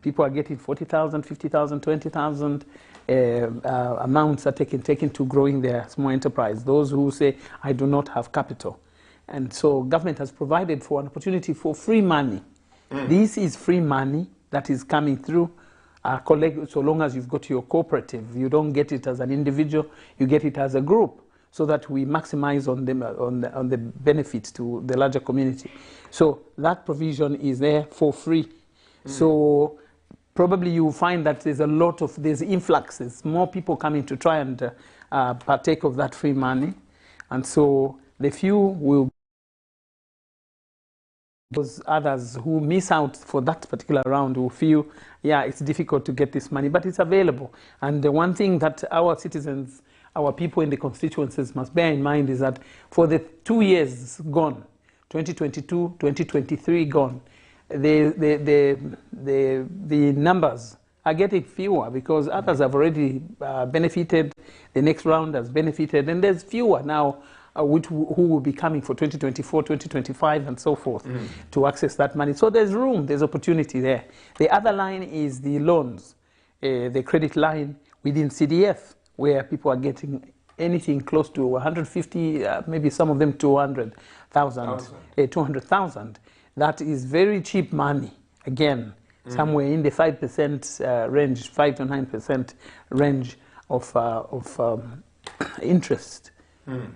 People are getting 40,000, 50,000, 20,000. Amounts are taken to growing their small enterprise. Those who say, I do not have capital. And so government has provided for an opportunity for free money. This is free money that is coming through. So long as you've got your cooperative, you don't get it as an individual, you get it as a group, so that we maximize on the benefits to the larger community. So that provision is there for free. So probably you will find that there's influxes, more people coming to try and partake of that free money. And so the few will, those others who miss out for that particular round will feel, yeah, it's difficult to get this money, but it's available. And the one thing that our citizens, our people in the constituencies must bear in mind is that for the 2 years gone, 2022, 2023 gone, the numbers are getting fewer because others have already benefited, the next round has benefited, and there's fewer now who will be coming for 2024, 2025, and so forth to access that money. So there's room, there's opportunity there. The other line is the loans, the credit line within CDF, where people are getting anything close to 150, maybe some of them 200,000. That is very cheap money. Again, somewhere in the 5% range, 5 to 9% range of interest.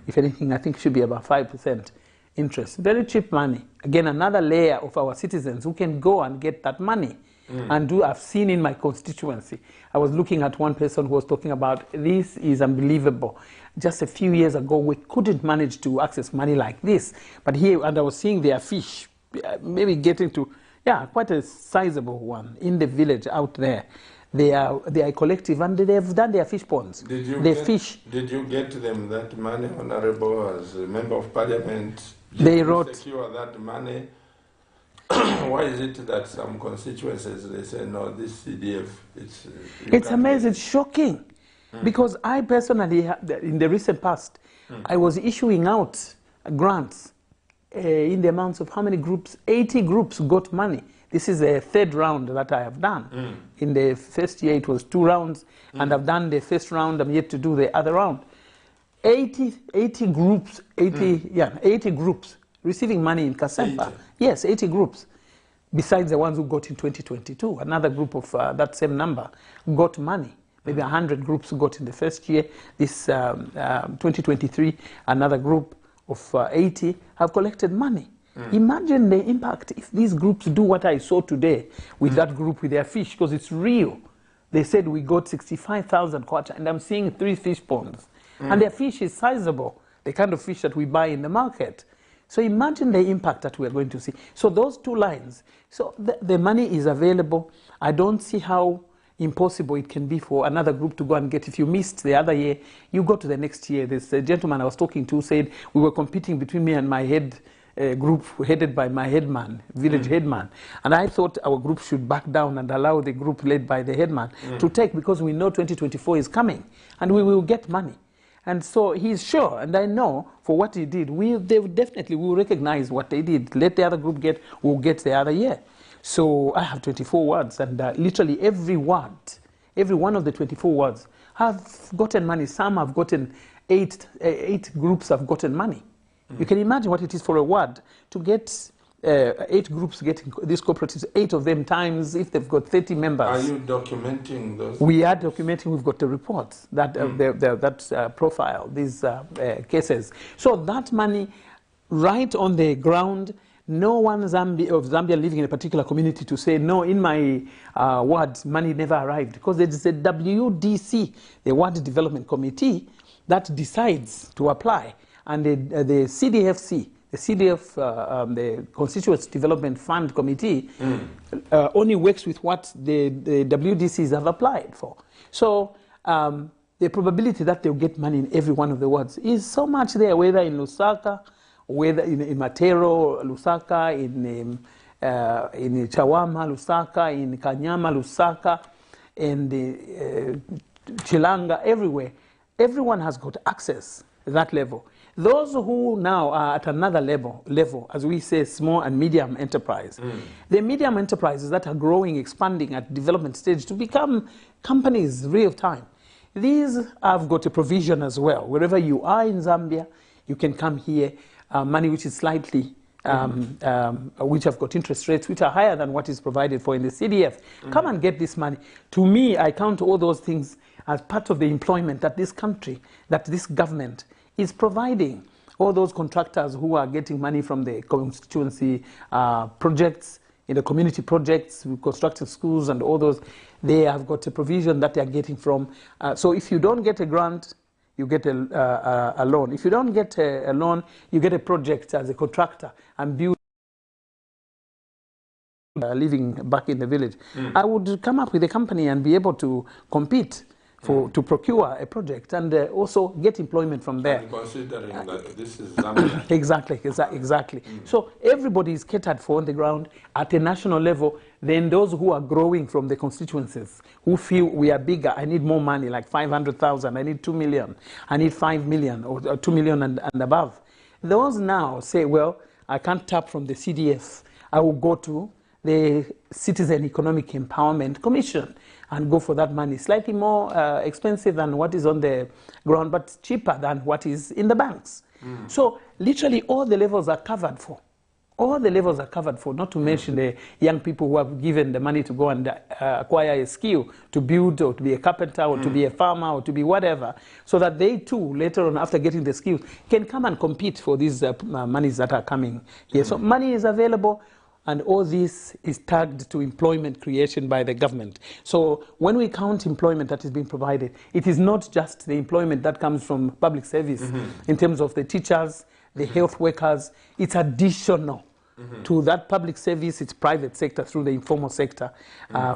If anything, I think it should be about 5% interest. Very cheap money. Again, another layer of our citizens who can go and get that money and do. I've seen in my constituency. I was looking at one person who was talking about, this is unbelievable. Just a few years ago, we couldn't manage to access money like this. But here, and I was seeing their fish, maybe getting to, quite a sizable one in the village out there. They are a collective, and they have done their fish ponds. Did you get them that money, Honorable, as a member of Parliament? They wrote, secure that money. Why is it that some constituencies, they say, no, this CDF, it's amazing, it's shocking. Because I personally, in the recent past, I was issuing out grants in the amounts of how many groups? 80 groups got money. This is a third round that I have done. In the first year, it was 2 rounds, and I've done the first round. I'm yet to do the other round. 80 groups, 80 groups receiving money in Kasempa. Yes, 80 groups. Besides the ones who got in 2022, another group of that same number got money. Maybe 100 groups got in the first year. This 2023, another group of 80 have collected money. Imagine the impact if these groups do what I saw today with that group with their fish, because it's real. They said we got 65,000 kwacha, and I'm seeing 3 fish ponds. And their fish is sizable, the kind of fish that we buy in the market. So imagine the impact that we're going to see. So those 2 lines, so the money is available. I don't see how impossible it can be for another group to go and get. If you missed the other year, you go to the next year. This gentleman I was talking to said we were competing between me and my head group headed by my headman, village headman. And I thought our group should back down and allow the group led by the headman to take, because we know 2024 is coming and we will get money. And so he's sure, and I know for what he did, they definitely will recognize what they did. Let the other group get, we'll get the other year. So I have 24 wards, and literally every ward, every one of the 24 wards have gotten money. Some have gotten eight groups have gotten money. You can imagine what it is for a ward to get 8 groups getting these cooperatives, 8 of them times if they've got 30 members. Are you documenting those? We are documenting. We've got the reports that that profile these cases. So that money, right on the ground, no one of Zambia living in a particular community to say, no, in my ward, money never arrived. Because there is a WDC, the Ward Development Committee, that decides to apply. And the CDFC, the CDF, the Constituency Development Fund Committee, only works with what the WDCs have applied for. So the probability that they'll get money in every one of the wards is so much there, whether in Lusaka, whether in Matero, Lusaka, in Chawama, Lusaka, in Kanyama, Lusaka, and Chilanga, everywhere. Everyone has got access at that level. Those who now are at another level, as we say, small and medium enterprise, the medium enterprises that are growing, expanding at development stage to become companies real time, these have got a provision as well. Wherever you are in Zambia, you can come here, money which is slightly, which have got interest rates which are higher than what is provided for in the CDF. Come and get this money. To me, I count all those things as part of the employment that this country, that this government is providing. All those contractors who are getting money from the constituency projects, in the community projects, constructing schools and all those, they have got a provision that they are getting from. So if you don't get a grant, you get a loan. If you don't get a loan, you get a project as a contractor and build. Living back in the village, I would come up with a company and be able to compete to procure a project and also get employment from there. And considering that this is Zambia. Exactly. So everybody is catered for on the ground at a national level. Then those who are growing from the constituencies, who feel we are bigger, I need more money, like 500,000, I need 2 million, I need 5 million or 2 million and above. Those now say, well, I can't tap from the CDF. I will go to the Citizen Economic Empowerment Commission and go for that money. Slightly more expensive than what is on the ground, but cheaper than what is in the banks. So literally all the levels are covered for. All the levels are covered for, not to mention the young people who have given the money to go and acquire a skill to build or to be a carpenter or to be a farmer or to be whatever, so that they too, later on, after getting the skills, can come and compete for these monies that are coming here. So money is available. And all this is tagged to employment creation by the government. So when we count employment that is being provided, it is not just the employment that comes from public service in terms of the teachers, the health workers. It's additional to that public service, it's private sector through the informal sector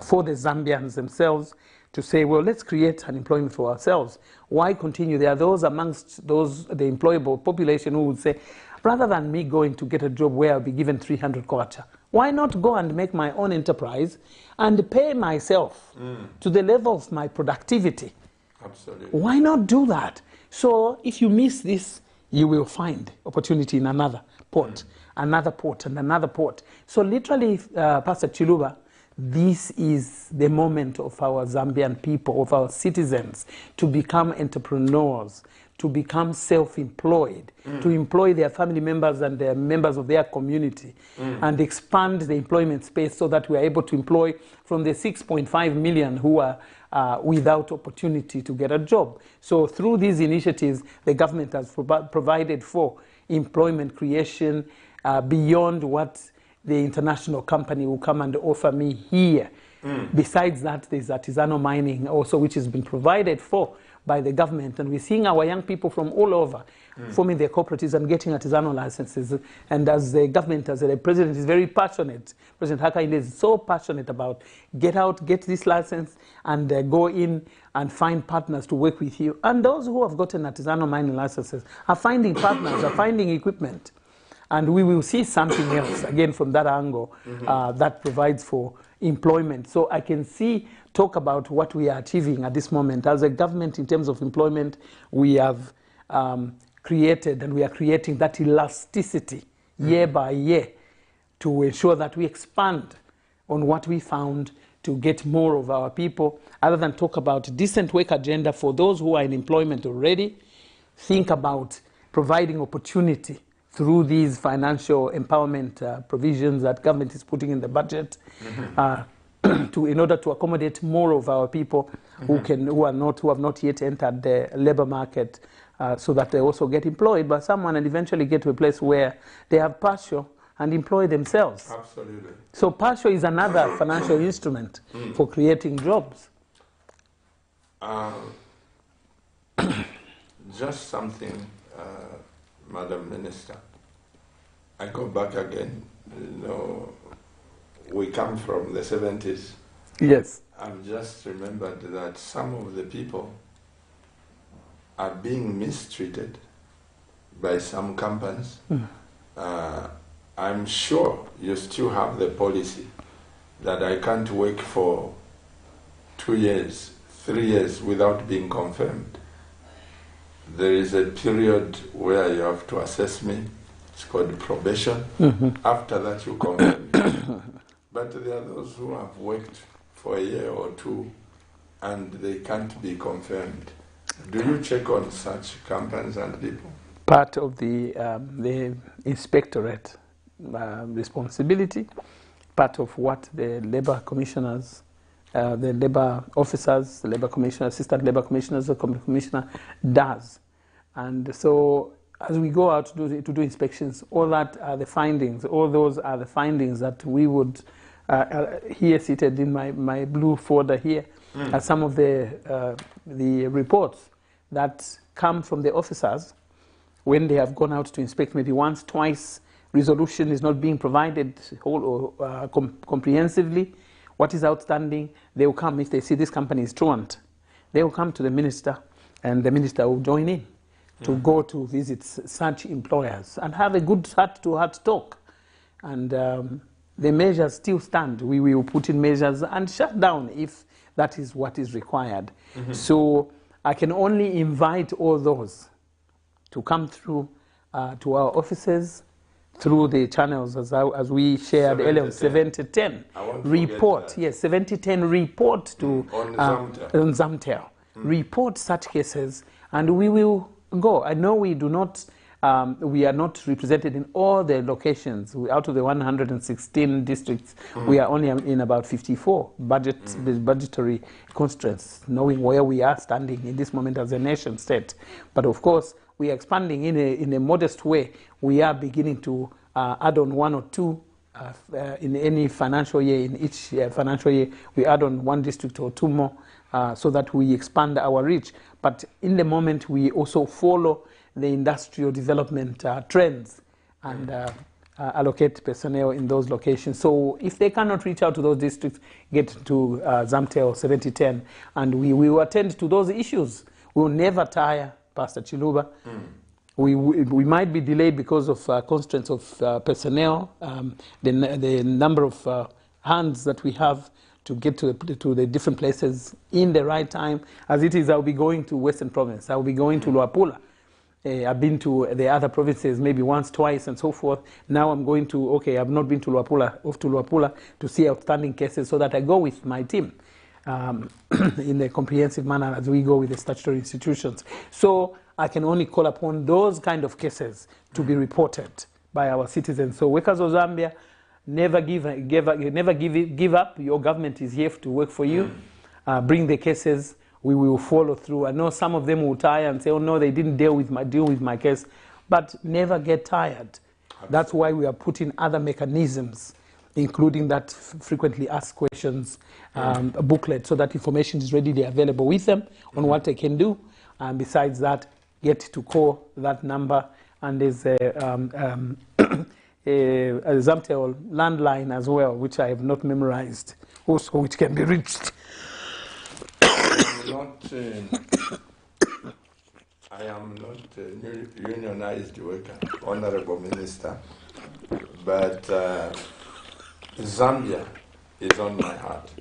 for the Zambians themselves to say, well, let's create an employment for ourselves. Why continue? There are those amongst those, the employable population who would say, rather than me going to get a job where I'll be given 300 kwacha, why not go and make my own enterprise and pay myself to the level of my productivity? Absolutely. Why not do that? So if you miss this, you will find opportunity in another port, another port, and another port. So literally, Pastor Chiluba, this is the moment of our Zambian people, of our citizens, to become entrepreneurs, to become self-employed, to employ their family members and the members of their community, and expand the employment space so that we are able to employ from the 6.5 million who are without opportunity to get a job. So through these initiatives, the government has provided for employment creation beyond what the international company will come and offer me here. Besides that, there's artisanal mining also, which has been provided for by the government, and we're seeing our young people from all over forming their cooperatives and getting artisanal licenses. And as the government, as the president is very passionate, President Hakainde is so passionate about get out, get this license, and go in and find partners to work with you. And those who have gotten artisanal mining licenses are finding partners, are finding equipment. And we will see something else, again, from that angle, that provides for employment. So I can talk about what we are achieving at this moment. As a government, in terms of employment, we have created, and we are creating that elasticity year by year to ensure that we expand on what we found to get more of our people, other than talk about decent work agenda for those who are in employment already, think about providing opportunity through these financial empowerment provisions that government is putting in the budget, in order to accommodate more of our people who have not yet entered the labor market, so that they also get employed by someone and eventually get to a place where they have partial and employ themselves. Absolutely. So partial is another financial instrument for creating jobs. Just something, Madam Minister. I go back again. You know, we come from the 70s. Yes. I've just remembered that some of the people are being mistreated by some companies. I'm sure you still have the policy that I can't work for 2 years, 3 years without being confirmed. There is a period where you have to assess me. It's called probation. After that, you confirm me. But there are those who have worked for a year or two and they can't be confirmed. Do you check on such companies and people? Part of the inspectorate responsibility, part of what the labor commissioners, the labor officers, the labor commissioner, assistant labor commissioners, the commissioner does. And so as we go out to do inspections, all that are the findings, all those are the findings that we would, here seated in my blue folder here, are some of the reports that come from the officers when they have gone out to inspect maybe once, twice, resolution is not being provided comprehensively. What is outstanding? They will come, if they see this company is truant, they will come to the minister, and the minister will join in to go to visit such employers and have a good heart-to-heart talk. And the measures still stand. We will put in measures and shut down if that is what is required. So I can only invite all those to come through to our offices, through the channels as we shared earlier, 7010 report. Yes, 7010 report to on Zamtel. Report such cases, and we will go. I know we do not. We are not represented in all the locations. Out of the 116 districts, we are only in about 54 budgetary constraints, knowing where we are standing in this moment as a nation state. But of course, we are expanding in a modest way. We are beginning to add on 1 or 2 in any financial year. In each financial year, we add on 1 district or 2 more, so that we expand our reach. But in the moment, we also follow the industrial development trends and allocate personnel in those locations. So if they cannot reach out to those districts, get to Zamtel 7010, and we will attend to those issues. We will never tire, Pastor Chiluba. We might be delayed because of constraints of personnel, the number of hands that we have to get to the different places in the right time. As it is, I'll be going to Western Province. I'll be going to Luapula. I've been to the other provinces maybe once, twice, and so forth. Now I'm going to, I've not been to Luapula, off to Luapula to see outstanding cases, so that I go with my team in a comprehensive manner as we go with the statutory institutions. So I can only call upon those kind of cases to be reported by our citizens. So Workers of Zambia, never give up. Your government is here to work for you. Bring the cases. We will follow through. I know some of them will tire and say, oh no, they didn't deal with my case. But never get tired. That's why we are putting other mechanisms, including that frequently asked questions booklet, so that information is readily available with them on what they can do. And besides that, get to call that number. And there's a Zamtel landline as well, which I have not memorized, also which can be reached. I am not a unionized worker, Honorable Minister, but Zambia is on my heart.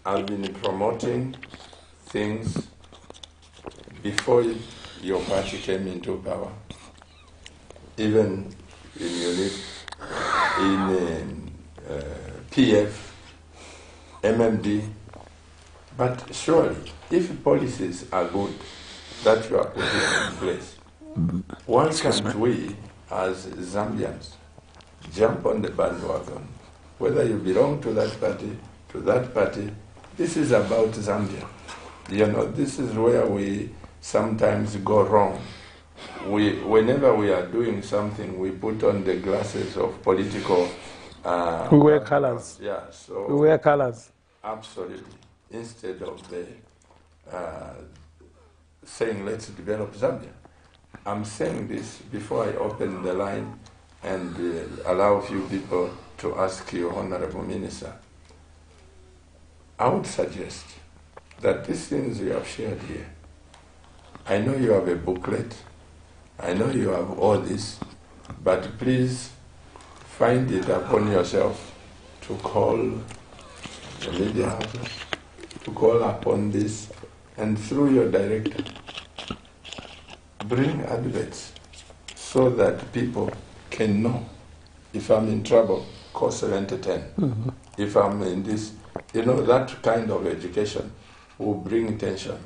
I've been promoting things before your party came into power, even in UNIT, in PF, MMD. But surely, if policies are good that you are putting in place, why can't we, as Zambians, jump on the bandwagon? Whether you belong to that party, this is about Zambia. You know, this is where we sometimes go wrong. Whenever we are doing something, we put on the glasses of political... we wear colors. Yeah, so... We wear colors. Absolutely. Instead of saying, let's develop Zambia. I'm saying this before I open the line and allow a few people to ask you, Honorable Minister. I would suggest that these things you have shared here, I know you have a booklet, I know you have all this, but please find it upon yourself to call the media houses, to call upon this, and through your director, bring adverts so that people can know. If I'm in trouble, call 710. Mm-hmm. If I'm in this, you know, that kind of education will bring tension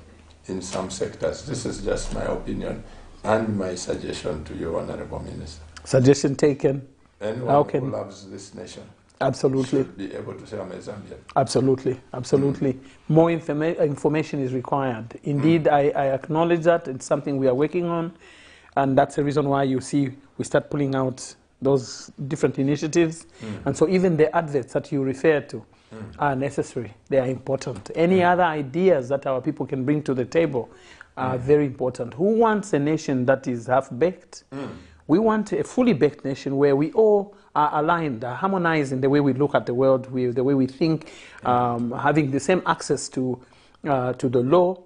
in some sectors. This is just my opinion and my suggestion to you, Honorable Minister. Suggestion taken. Anyone who loves this nation absolutely should be able to say, I'm a Zambian. Absolutely, absolutely. More information is required. Indeed, I acknowledge that. It's something we are working on, and that's the reason why you see we start pulling out those different initiatives. And so even the adverts that you refer to are necessary. They are important. Any other ideas that our people can bring to the table are very important. Who wants a nation that is half-baked? We want a fully baked nation where we all are aligned, are harmonized in the way we look at the world, the way we think, having the same access to the law,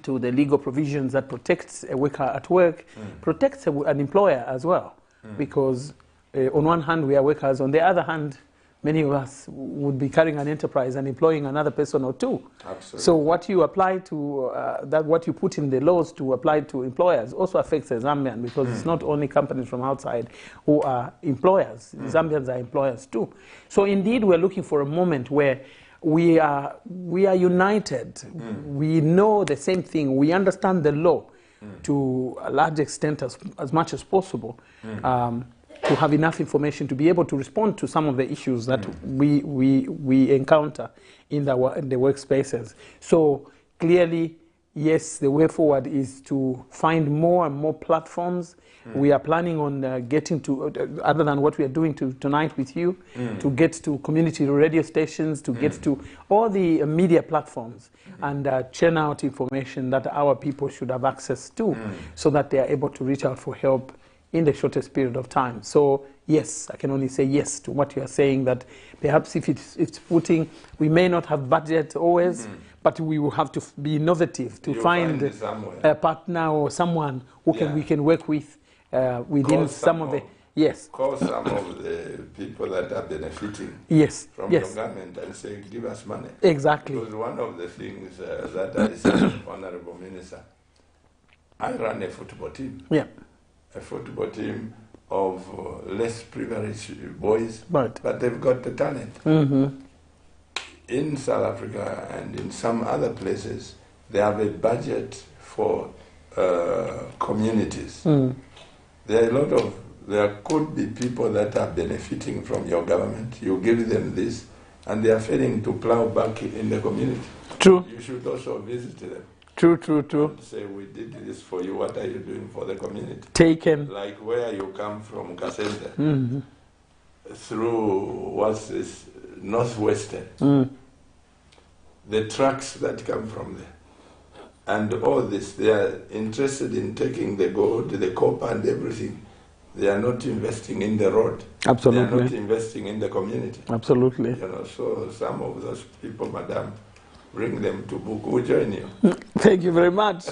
to the legal provisions that protects a worker at work, protects an employer as well. Because on one hand we are workers, on the other hand many of us would be carrying an enterprise and employing another person or two. Absolutely. So what you apply to, what you put in the laws to apply to employers also affects the Zambian, because it's not only companies from outside who are employers. Zambians are employers too. So indeed we're looking for a moment where we are united. We know the same thing. We understand the law to a large extent as much as possible. To have enough information to be able to respond to some of the issues that we encounter in the workspaces. So clearly, yes, the way forward is to find more and more platforms. We are planning on getting to, other than what we are doing tonight with you, to get to community radio stations, to get to all the media platforms and churn out information that our people should have access to so that they are able to reach out for help in the shortest period of time. So yes, I can only say yes to what you are saying, that perhaps if it's putting, we may not have budget always, but we will have to be innovative to find a partner or someone who we can work with within some of the... Yes. Call some of the people that are benefiting from your government and say, give us money. Exactly. Because one of the things that I said, Honorable Minister, I run a football team. Yeah. A football team of less privileged boys, but they've got the talent. In South Africa and in some other places, they have a budget for communities. There could be people that are benefiting from your government. You give them this, and they are failing to plow back in the community. True. You should also visit them. True. And say, we did this for you, what are you doing for the community? Taken. Like where you come from, Kasende, through, what's this, Northwestern. The trucks that come from there. And all this, they are interested in taking the gold, the copper and everything. They are not investing in the road. Absolutely. They are not investing in the community. Absolutely. You know, so some of those people, madam, bring them to book. We'll join you. Thank you very much.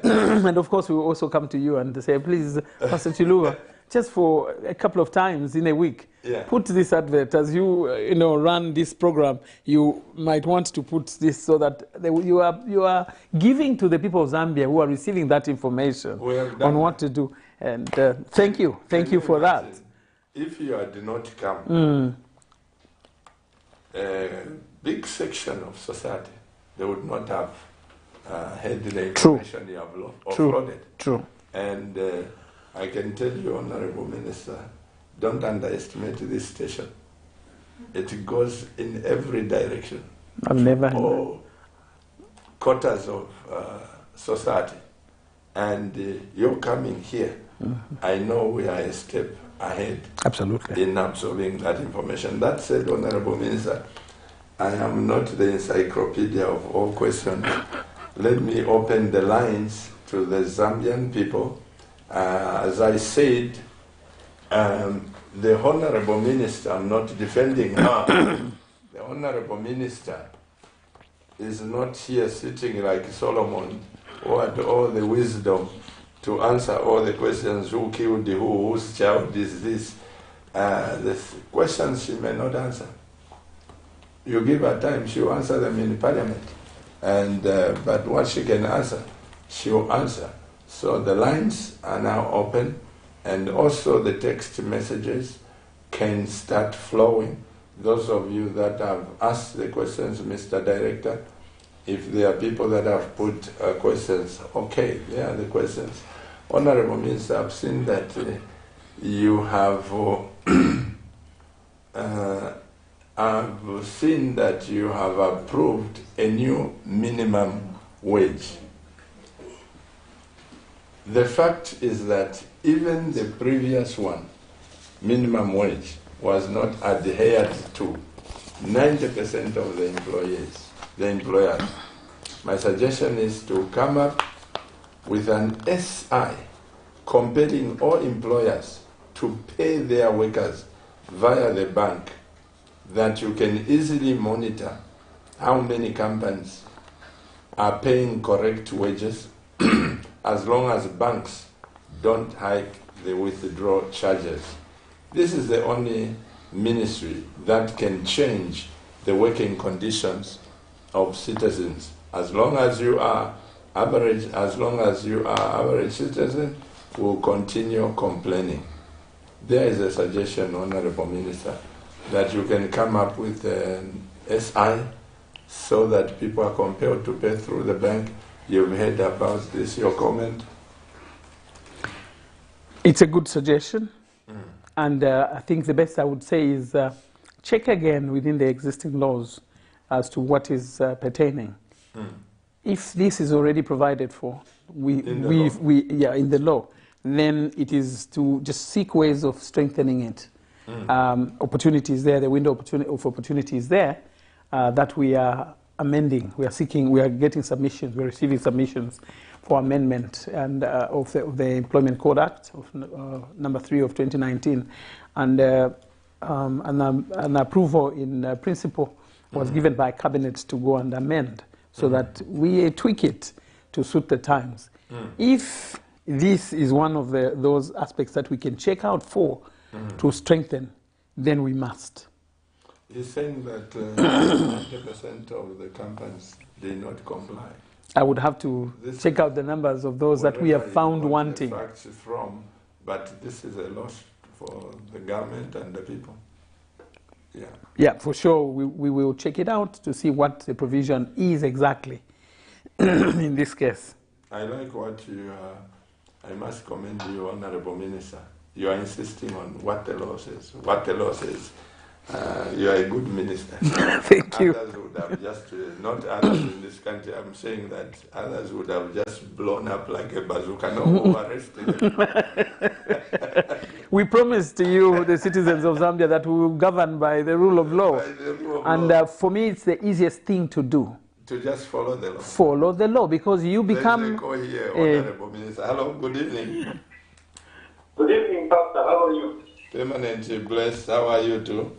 And of course, we will also come to you and say, please, Pastor Chiluba, just for a couple of times in a week, Yeah. Put this advert as you run this program. You might want to put this so that you are giving to the people of Zambia who are receiving that information on what to do. And thank you for that. If you had not come, a big section of society, they would not have had the information you have offloaded. True. And I can tell you, Honorable Minister, don't underestimate this station. It goes in every direction. I've never heard all quarters of society. And you're coming here. I know we are a step ahead. Absolutely. In absorbing that information. That said, Honorable Minister, I am not the encyclopedia of all questions. Let me open the lines to the Zambian people. As I said, the Honorable Minister, I'm not defending her, the Honorable Minister is not here sitting like Solomon who had all the wisdom to answer all the questions, who killed who, whose child is this. The questions she may not answer. You give her time, she'll answer them in Parliament. And but what she can answer, she'll answer. So the lines are now open, and also the text messages can start flowing. Those of you that have asked the questions, Mr. Director, if there are people that have put questions, okay, there are the questions. Honorable Minister, I've seen that you have I've seen that you have approved a new minimum wage. The fact is that even the previous one, minimum wage, was not adhered to 90% of the employers. My suggestion is to come up with an SI compelling all employers to pay their workers via the bank, that you can easily monitor how many companies are paying correct wages as long as banks don't hike the withdrawal charges. This is the only ministry that can change the working conditions of citizens. As long as you are average citizen, will continue complaining. There is a suggestion, Honorable Minister, that you can come up with an SI so that people are compelled to pay through the bank. You've heard about this, your comment? It's a good suggestion. And I think the best I would say is check again within the existing laws as to what is pertaining. If this is already provided for, in the law, then it is to just seek ways of strengthening it. Opportunities there, the window of opportunity is there that we are amending. We are seeking, we are getting submissions, we are receiving submissions for amendment and of the Employment Code Act of number 3 of 2019, and an approval in principle was given by Cabinet to go and amend so that we tweak it to suit the times. If this is one of those aspects that we can check out for to strengthen, then we must. He's saying that 90% of the companies did not comply. I would have to check out the numbers of those that we have found wanting. Facts from, but this is a loss for the government and the people. Yeah, for sure. We will check it out to see what the provision is exactly in this case. I like what you I must commend you, Honorable Minister. You are insisting on what the law says. What the law says. You are a good minister. Thank you. Others would have just, not others in this country, I'm saying that others would have just blown up like a bazooka. No, arrested. We promise to you, the citizens of Zambia, that we will govern by the rule of law. For me, it's the easiest thing to do. To just follow the law. Follow the law, because you become... Let's go here, Honorable Minister. Hello, good evening. Good evening, Pastor. How are you? Permanently blessed. How are you too?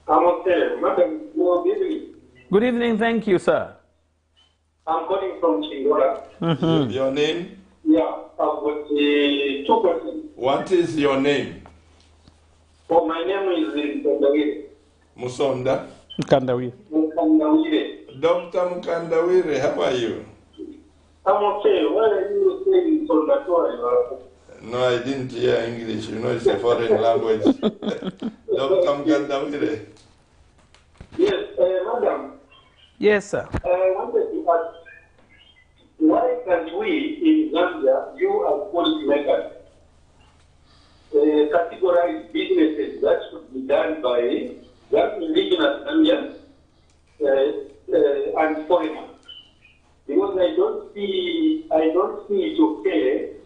I'm okay. Madam, good evening. Good evening. Thank you, sir. I'm calling from Chingora. Your name? Yeah, I've got 2 questions. What is your name? Oh, my name is Mukandawire. Musonda. Mukandawire. Mukandawire. Dr. Mukandawire, how are you? I'm okay. Why are you saying Sondatora? No, I didn't hear English. You know, it's a foreign language. Dr. Mukandawire. Yes, madam. Yes, sir. I wanted to ask, why can't we in Zambia, you as policymakers, categorize businesses that should be done by indigenous Zambians and foreigners? Because I don't see it okay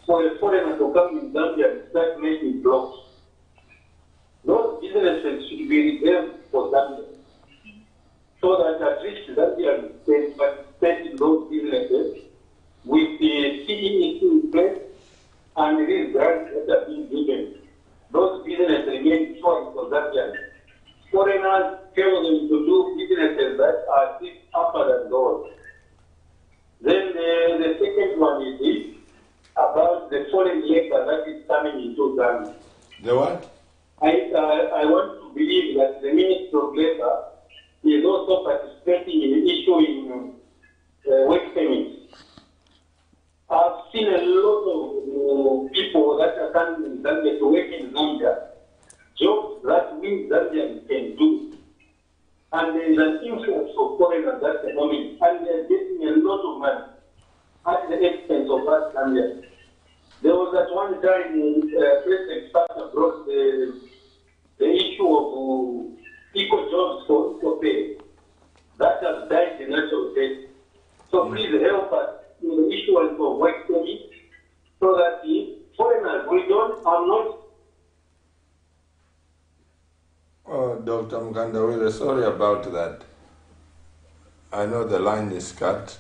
for a foreigner to come in Zambia and start making blocks. Those businesses should be reserved for Zambia, so that at least Zambians can participate in those businesses with the CEC in place and these grants that have been given. Those businesses remain choice for Zambians. Foreigners tell them to do businesses that are upper than those. Then the second one is this, about the foreign labor that is coming into Zambia. The what? I want to believe that the Ministry of Labor is also participating in issuing work permits. I've seen a lot of people that are coming in Zambia to work in Zambia, jobs that we Zambians can do. And there is an influx of foreigners at the moment, and they are getting a lot of money at the expense of us Zambians. There was at one time President Carter brought the issue of equal jobs for equal pay. That has died in natural death. So please help us in the issuance of work permits so that the foreigners, are not. Oh, Dr. Mukandawire, sorry about that. I know the line is cut,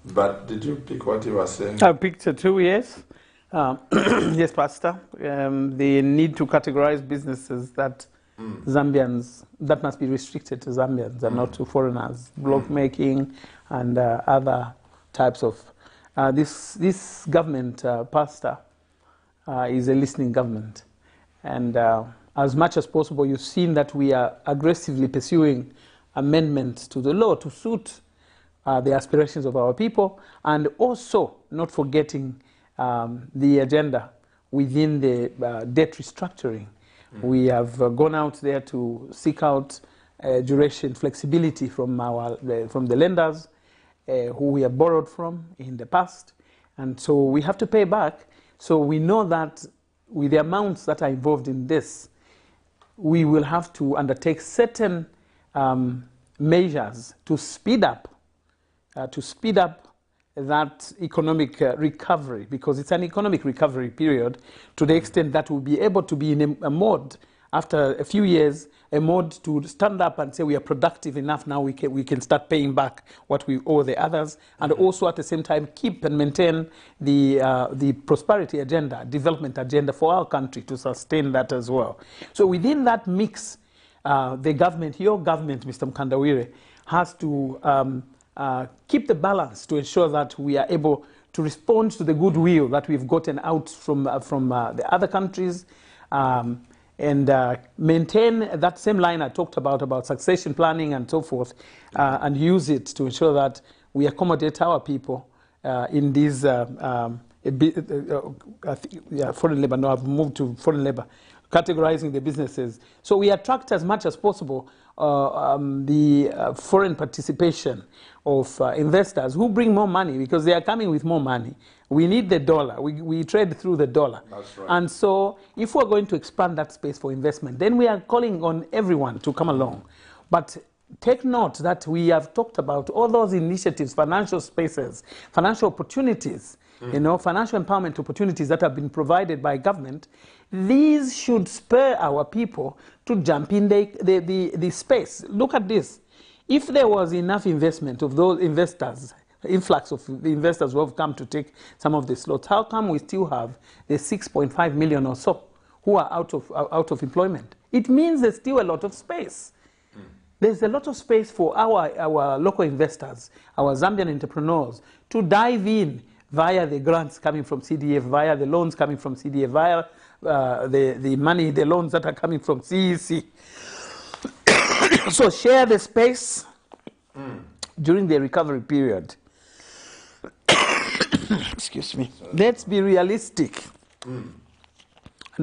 but did you pick what you were saying? I picked 2 years. Yes, Pastor. The need to categorize businesses that Zambians, that must be restricted to Zambians and not to foreigners. Block making and other types of. This government, Pastor, is a listening government. And as much as possible, you've seen that we are aggressively pursuing amendments to the law to suit the aspirations of our people, and also not forgetting the agenda within the debt restructuring. We have gone out there to seek out duration flexibility from the lenders who we have borrowed from in the past, and so we have to pay back. So we know that with the amounts that are involved in this, we will have to undertake certain measures to speed up that economic recovery, because it's an economic recovery period, to the extent that we'll be able to be in a mode, after a few years, a mode to stand up and say we are productive enough now, we can start paying back what we owe the others, and also at the same time keep and maintain the prosperity agenda, development agenda for our country, to sustain that as well. So within that mix, the government, your government, Mr. Mukandawire, has to keep the balance to ensure that we are able to respond to the goodwill that we've gotten out from the other countries, and maintain that same line I talked about succession planning and so forth, and use it to ensure that we accommodate our people in these foreign labor. No, I've moved to foreign labor, categorizing the businesses. So we attract as much as possible the foreign participation of investors who bring more money, because they are coming with more money. We need the dollar. We trade through the dollar. That's right. And so if we're going to expand that space for investment, then we are calling on everyone to come along. But take note that we have talked about all those initiatives, financial spaces, financial opportunities, you know, financial empowerment opportunities that have been provided by government. These should spur our people to jump in the space. Look at this. If there was enough investment of those investors, influx of the investors who have come to take some of the slots, how come we still have the 6.5 million or so who are out of employment? It means there's still a lot of space. There's a lot of space for our local investors, our Zambian entrepreneurs, to dive in via the grants coming from CDF, via the loans coming from CDF, via the money, the loans that are coming from CEC. So share the space during the recovery period. Excuse me. Let's be realistic and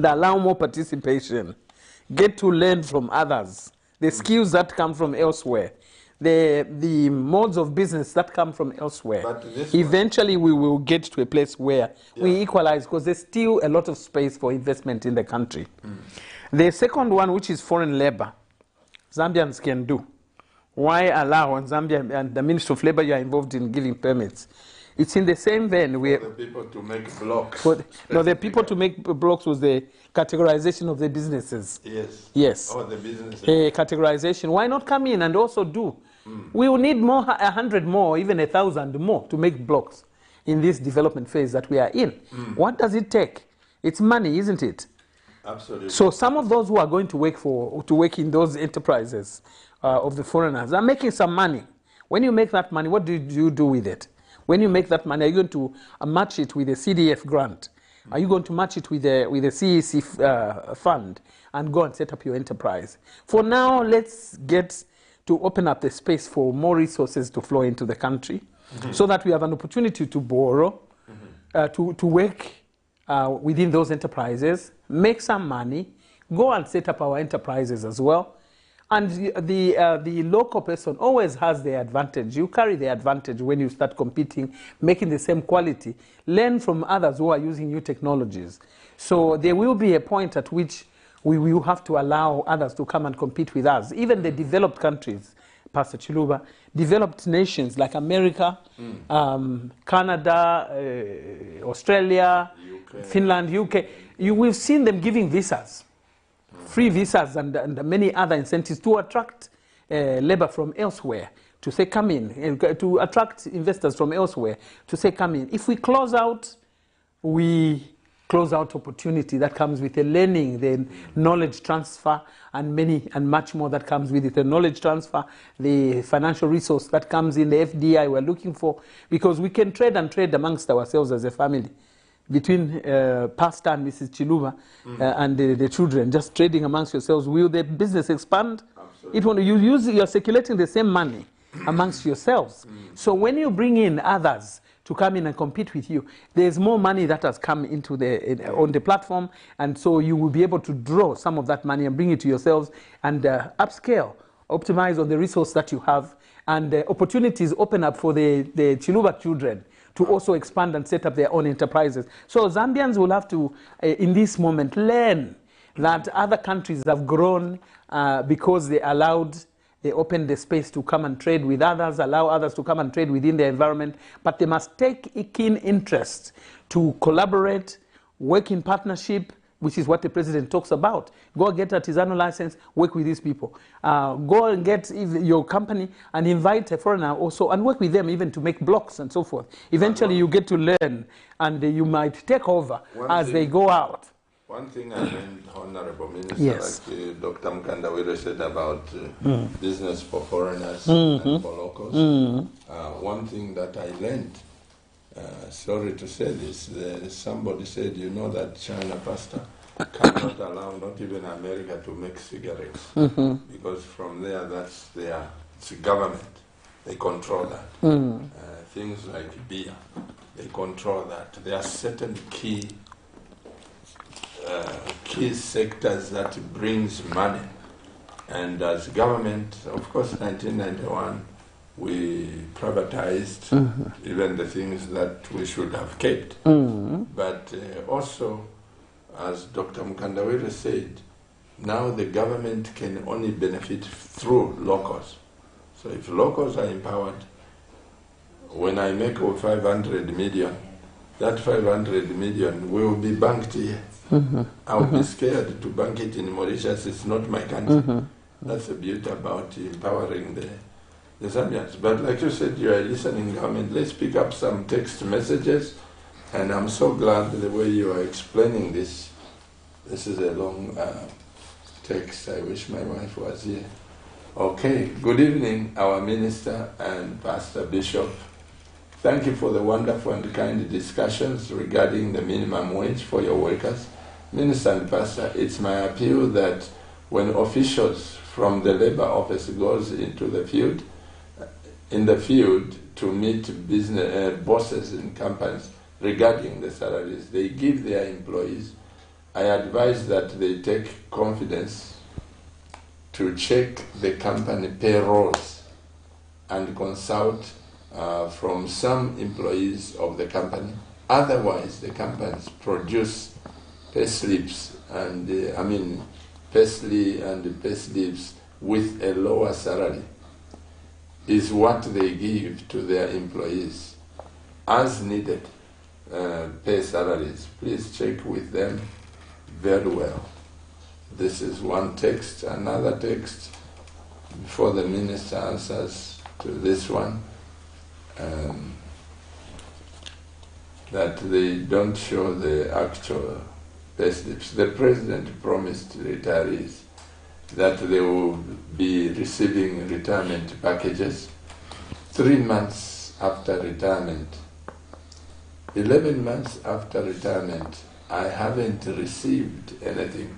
allow more participation. Get to learn from others. The skills that come from elsewhere. The modes of business that come from elsewhere. Eventually we will get to a place where we equalize, because there's still a lot of space for investment in the country. The second one, which is foreign labor, Zambians can do. Why allow, and Zambia and the Ministry of Labor, you are involved in giving permits. It's in the same vein. For the people to make blocks. No, the people to make blocks was the categorization of the businesses. Yes. Yes. Oh, the businesses. Categorization. Why not come in and also do? We will need more, 100 more, even 1,000 more to make blocks in this development phase that we are in. What does it take? It's money, isn't it? Absolutely. So some of those who are going to work in those enterprises of the foreigners are making some money. When you make that money, what do you do with it? When you make that money, are you going to match it with a CDF grant? Are you going to match it with a CEC fund and go and set up your enterprise? For now, let's get to open up the space for more resources to flow into the country so that we have an opportunity to borrow, to work within those enterprises, make some money, go and set up our enterprises as well. And the local person always has the advantage. You carry the advantage when you start competing, making the same quality. Learn from others who are using new technologies. So there will be a point at which we will have to allow others to come and compete with us. Even the developed countries, Pastor Chiluba, developed nations like America, Canada, Australia, UK. Finland, UK, we've seen them giving visas. Free visas and many other incentives to attract labor from elsewhere, to say come in, to attract investors from elsewhere, to say come in. If we close out, we close out opportunity that comes with the learning, the knowledge transfer, and much more that comes with it. The knowledge transfer, the financial resource that comes in, the FDI we're looking for, because we can trade amongst ourselves as a family. Between Pastor and Mrs. Chiluba and the children, just trading amongst yourselves. Will the business expand? Absolutely. You're circulating the same money amongst yourselves. So when you bring in others to come in and compete with you, there's more money that has come into on the platform, and so you will be able to draw some of that money and bring it to yourselves and upscale, optimize on the resource that you have, and opportunities open up for the Chiluba children to also expand and set up their own enterprises. So Zambians will have to, in this moment, learn that other countries have grown because they opened the space to come and trade with others, allow others to come and trade within their environment, but they must take a keen interest to collaborate, work in partnership, which is what the president talks about. Go get an artisanal license, work with these people. Go and get your company and invite a foreigner also and work with them even to make blocks and so forth. Eventually you get to learn and you might take over as they go out. One thing I learned, Honorable Minister, yes. like Dr. Mkandawire said about business for foreigners and for locals. One thing that I learned, sorry to say this, somebody said, you know that China, Pastor, cannot allow not even America to make cigarettes because from there, it's government. They control that. Things like beer, they control that. There are certain key sectors that brings money. And as government, of course, 1991, we privatized even the things that we should have kept. But also, as Dr. Mkandawire said, now the government can only benefit through locals. So if locals are empowered, when I make 500 million, that 500 million will be banked here. I'll be scared to bank it in Mauritius. It's not my country. That's the beauty about empowering the Zambians. But like you said, you are listening, government. Let's pick up some text messages. And I'm so glad the way you are explaining this. This is a long text. I wish my wife was here. Okay, good evening, our minister and Pastor Bishop. Thank you for the wonderful and kind discussions regarding the minimum wage for your workers Minister and Pastor, it's my appeal that when officials from the Labour Office goes into the field, to meet business bosses in companies regarding the salaries, they give their employees. I advise that they take confidence to check the company payrolls and consult from some employees of the company. Otherwise, the companies produce pay slips and pay slips with a lower salary is what they give to their employees as needed pay salaries. Please check with them very well. This is one text. Another text before the minister answers to this one, that they don't show the actual pay slips. The president promised retirees that they will be receiving retirement packages 3 months after retirement. 11 months after retirement, I haven't received anything,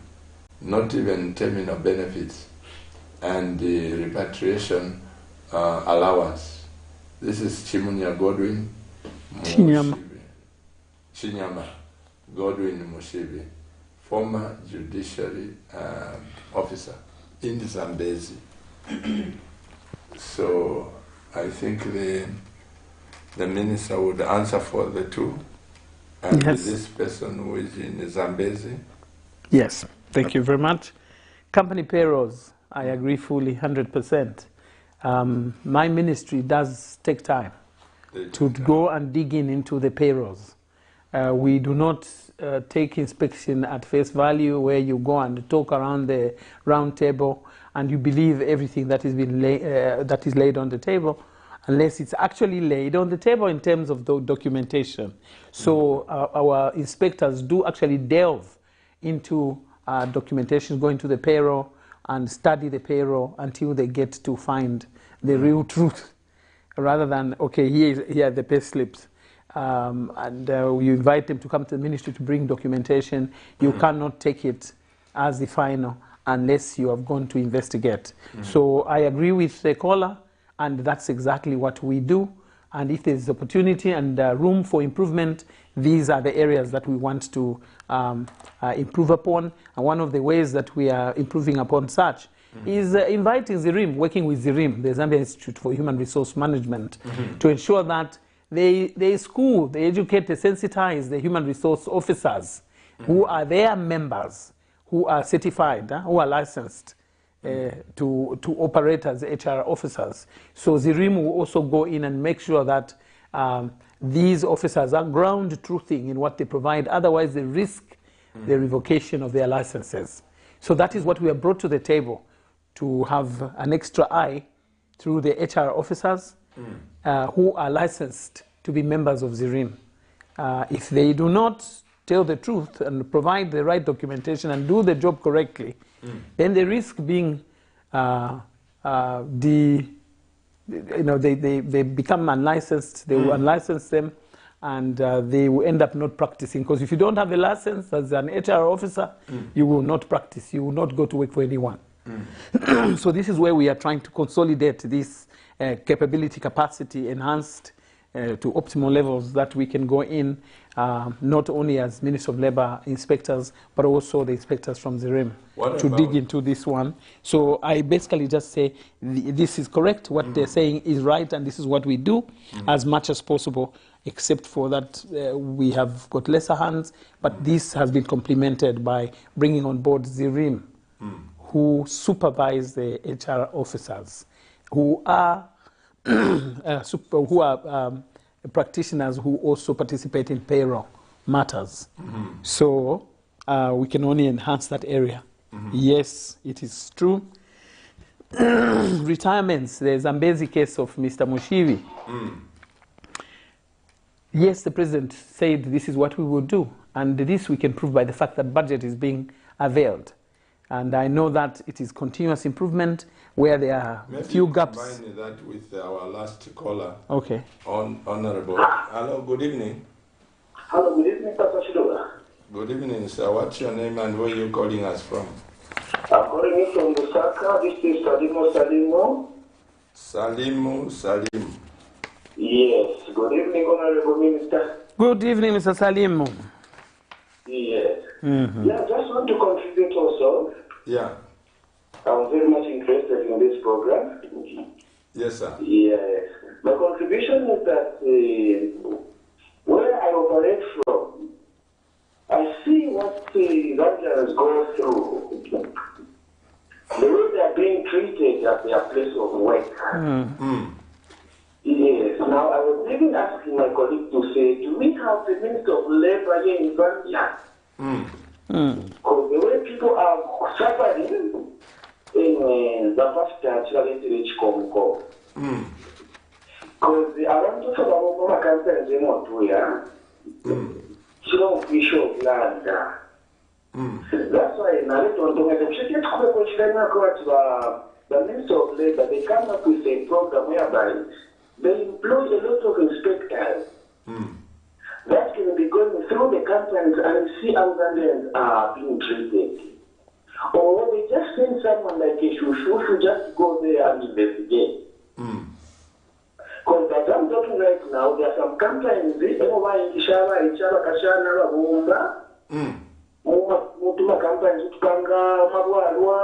not even terminal benefits and the repatriation allowance. This is Chimunya Godwin Chinyama Godwin Mushibi, former judiciary officer in Zambezi. So I think the minister would answer for the two. And yes. This person who is in Zambezi. Yes, thank you very much. Company payrolls, I agree fully, 100%. My ministry does take time to go and dig into the payrolls. We do not take inspection at face value, where you go and talk around the round table and you believe everything that is that is laid on the table, unless it's actually laid on the table in terms of the documentation. So our inspectors do actually delve into documentation, go into the payroll and study the payroll until they get to find the real truth, rather than, okay, here are the pay slips. You invite them to come to the ministry to bring documentation. You cannot take it as the final unless you have gone to investigate. So I agree with the caller, and that's exactly what we do. And if there's opportunity and room for improvement, these are the areas that we want to improve upon. And one of the ways that we are improving upon such is inviting ZIRIM, working with ZIRIM, the Zambia Institute for Human Resource Management, to ensure that they school, they educate, they sensitize the human resource officers who are their members, who are certified, who are licensed to operate as HR officers. So ZIRIM will also go in and make sure that these officers are ground truthing in what they provide. Otherwise, they risk the revocation of their licenses. So that is what we have brought to the table, to have an extra eye through the HR officers who are licensed to be members of ZIRIM. If they do not tell the truth and provide the right documentation and do the job correctly, then they risk being they become unlicensed. They will unlicense them, and they will end up not practicing. Because if you don't have a license as an HR officer, you will not practice. You will not go to work for anyone. So this is where we are trying to consolidate this capability, capacity enhanced to optimal levels, that we can go in not only as Ministry of Labour inspectors, but also the inspectors from ZIRIM to dig into this one. So I basically just say this is correct, what they're saying is right, and this is what we do as much as possible, except for that we have got lesser hands, but this has been complemented by bringing on board ZIRIM, who supervise the HR officers, who are practitioners who also participate in payroll matters. So we can only enhance that area. Yes, it is true. Retirements, the Zambezi case of Mr. Mushibi. Yes, the president said this is what we will do, and this we can prove by the fact that budget is being availed. And I know that it is continuous improvement where there are few gaps. Combine that with our last caller. Okay. Honorable. Hello, good evening. Hello, good evening, Pastor Shidoga. Good evening, sir. What's your name and where are you calling us from? I'm calling you from Lusaka. This is Salimo. Salim. Yes. Good evening, Honorable Minister. Good evening, Mr. Salim. Yes. Yeah, I just want to contribute also. Yeah. I'm very much interested in this program. Yes, sir. Yes. My contribution is that where I operate from, I see what the Gambians go through. The way they are being treated at their place of work. Yes. Now, I was even asking my colleague to say, do we have the Minister of Labor here in Zambia? Because the way people are suffering in the first actually reach Congo. Because I want to talk about my campaign in Montoya. So we show land. That's why now let on the Minister of Labor, they come up with a program whereby they employ a lot of inspectors that can be going through the companies and see how Gambians are being treated. Or they just send someone like a shushu to just go there and investigate. Because as I'm talking right now, there are some companies, mutuma companies utupanga mabwalwa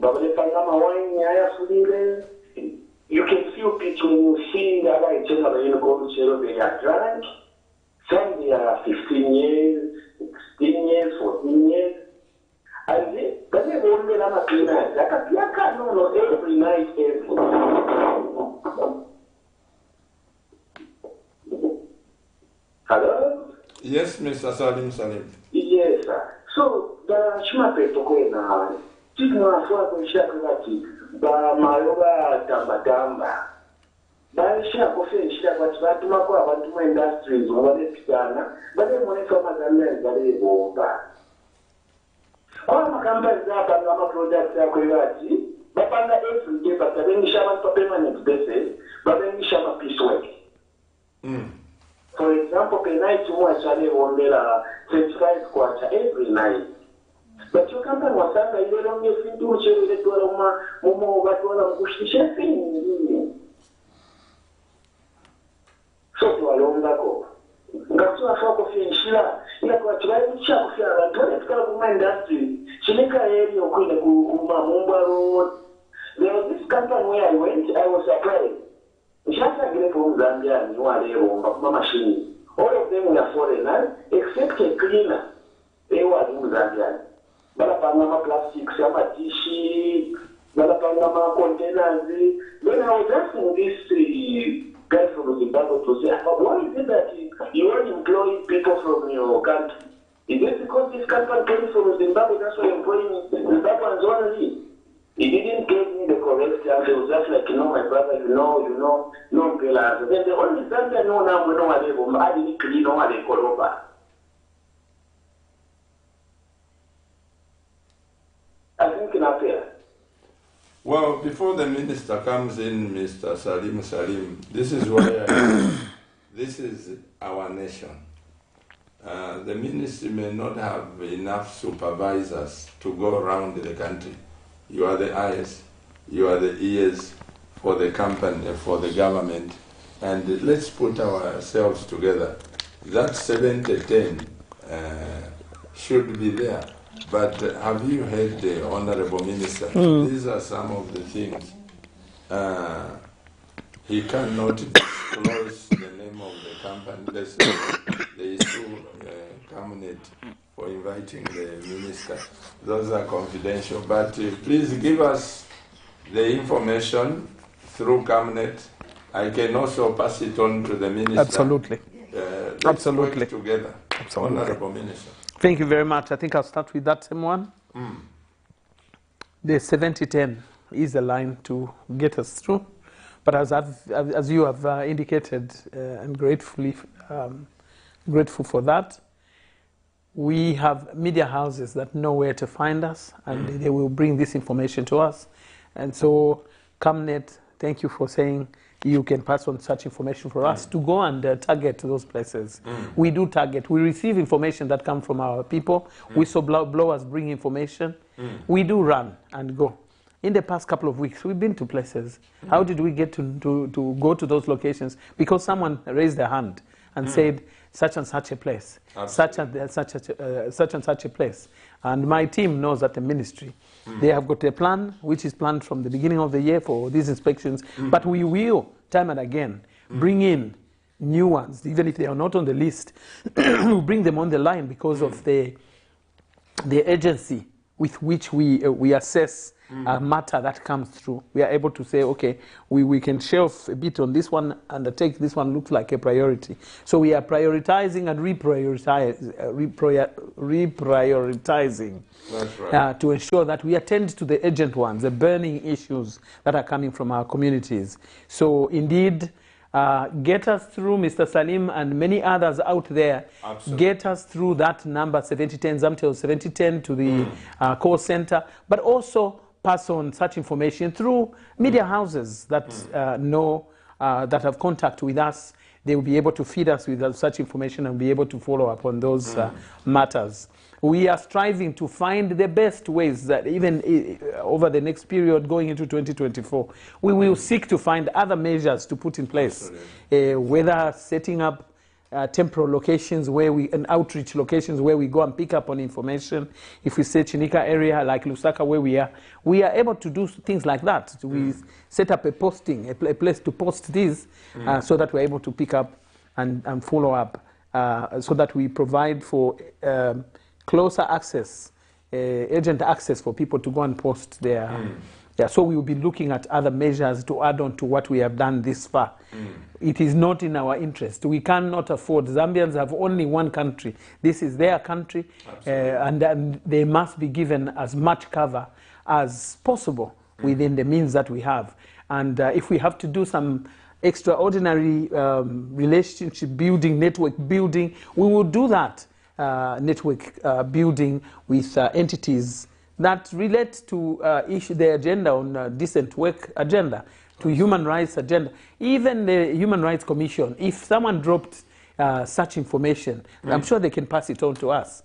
babalepanga mawine ayafulile. You can feel people when you see that I tell them they are drunk. Some they are 15 years, 16 years, 14 years. And they won't be on a cleaner. Every night, every Hello? Yes, Mr. Salim. Yes, sir. So, the Shimape Tokoena, Tigma Fuako Shakurati, Mayoga Tambatamba. Baisha Kofi Shia, but Batumako, Batuma Industries, Wale but then when from Mazambian, they go back. All my companies are Panama projects are Kurati, but under every day, but then Shama permanent basis, but then Shama piecework. For example, per night you watch a 35 quarter every night. But your company was saying you don't get into which Momo Batola Bushi thing. So to a long ago. Gasua Foko Finchila, Yakwatrai Chakufia, Toilet industry, Chilika area, Mumba Road. There was this company where I went, I was surprised. Just a great home Zambia and Nuare machine. All of them were foreigners, except a cleaner. They were in Zambia. Balapangama plastics, Sama tissue, Balapangama containers. Then I was asking this guy from Zimbabwe to say, why is it that you want to employ people from your country? Is it because this company came from Zimbabwe, that's why you're employing Zimbabweans only? He didn't give me the correct answer. It was just like, my brother, no pillars. Then the only Zambia no now we know what they I didn't clean what they call over. I think not fair. Well, before the minister comes in, Mr. Salim, this is why this is our nation. The ministry may not have enough supervisors to go around the country. You are the eyes, you are the ears for the company, for the government, and let's put ourselves together. That 70-10 should be there. But have you heard the Honorable Minister? These are some of the things. He cannot disclose the name of the company. They sue Cabinet for inviting the minister. Those are confidential. But please give us the information through Cabinet. I can also pass it on to the minister. Absolutely. Let's work together. Absolutely. Honorable Minister. Thank you very much. I think I'll start with that same one. The 70-10 is a line to get us through. But as you have indicated, I'm grateful for that. We have media houses that know where to find us, and they will bring this information to us. And so, CAMNET, thank you for saying you can pass on such information for us to go and target those places. We do target. We receive information that come from our people. Whistleblowers bring information. We do run and go. In the past couple of weeks, we've been to places. How did we get to go to those locations? Because someone raised their hand and said, such and such a place, such and such a place. And my team knows at the ministry, they have got a plan, which is planned from the beginning of the year for these inspections, but we will, time and again, bring in new ones, even if they are not on the list. We'll bring them on the line because of the urgency with which we assess a matter that comes through. We are able to say, okay, we can shelf a bit on this one and take this one looks like a priority. So we are prioritizing and reprioritizing. That's right. To ensure that we attend to the urgent ones, the burning issues that are coming from our communities. So indeed, get us through, Mr. Salim and many others out there. Absolutely. Get us through that number 7010, Zamtel 7010 to the call center, but also pass on such information through media houses that know, that have contact with us. They will be able to feed us with such information and be able to follow up on those matters. We are striving to find the best ways that even over the next period going into 2024, we will seek to find other measures to put in place, whether setting up temporal locations and outreach locations where we go and pick up on information. If we say Chinika area like Lusaka where we are able to do things like that. We set up a posting, a place to post these so that we're able to pick up and follow up so that we provide for closer access, urgent access for people to go and post their... so we will be looking at other measures to add on to what we have done this far. It is not in our interest. We cannot afford. Zambians have only one country. This is their country, and they must be given as much cover as possible within the means that we have. And if we have to do some extraordinary relationship building, network building, we will do that network building with entities that relate to the agenda on decent work agenda, to human rights agenda. Even the Human Rights Commission, if someone dropped such information, I'm sure they can pass it on to us.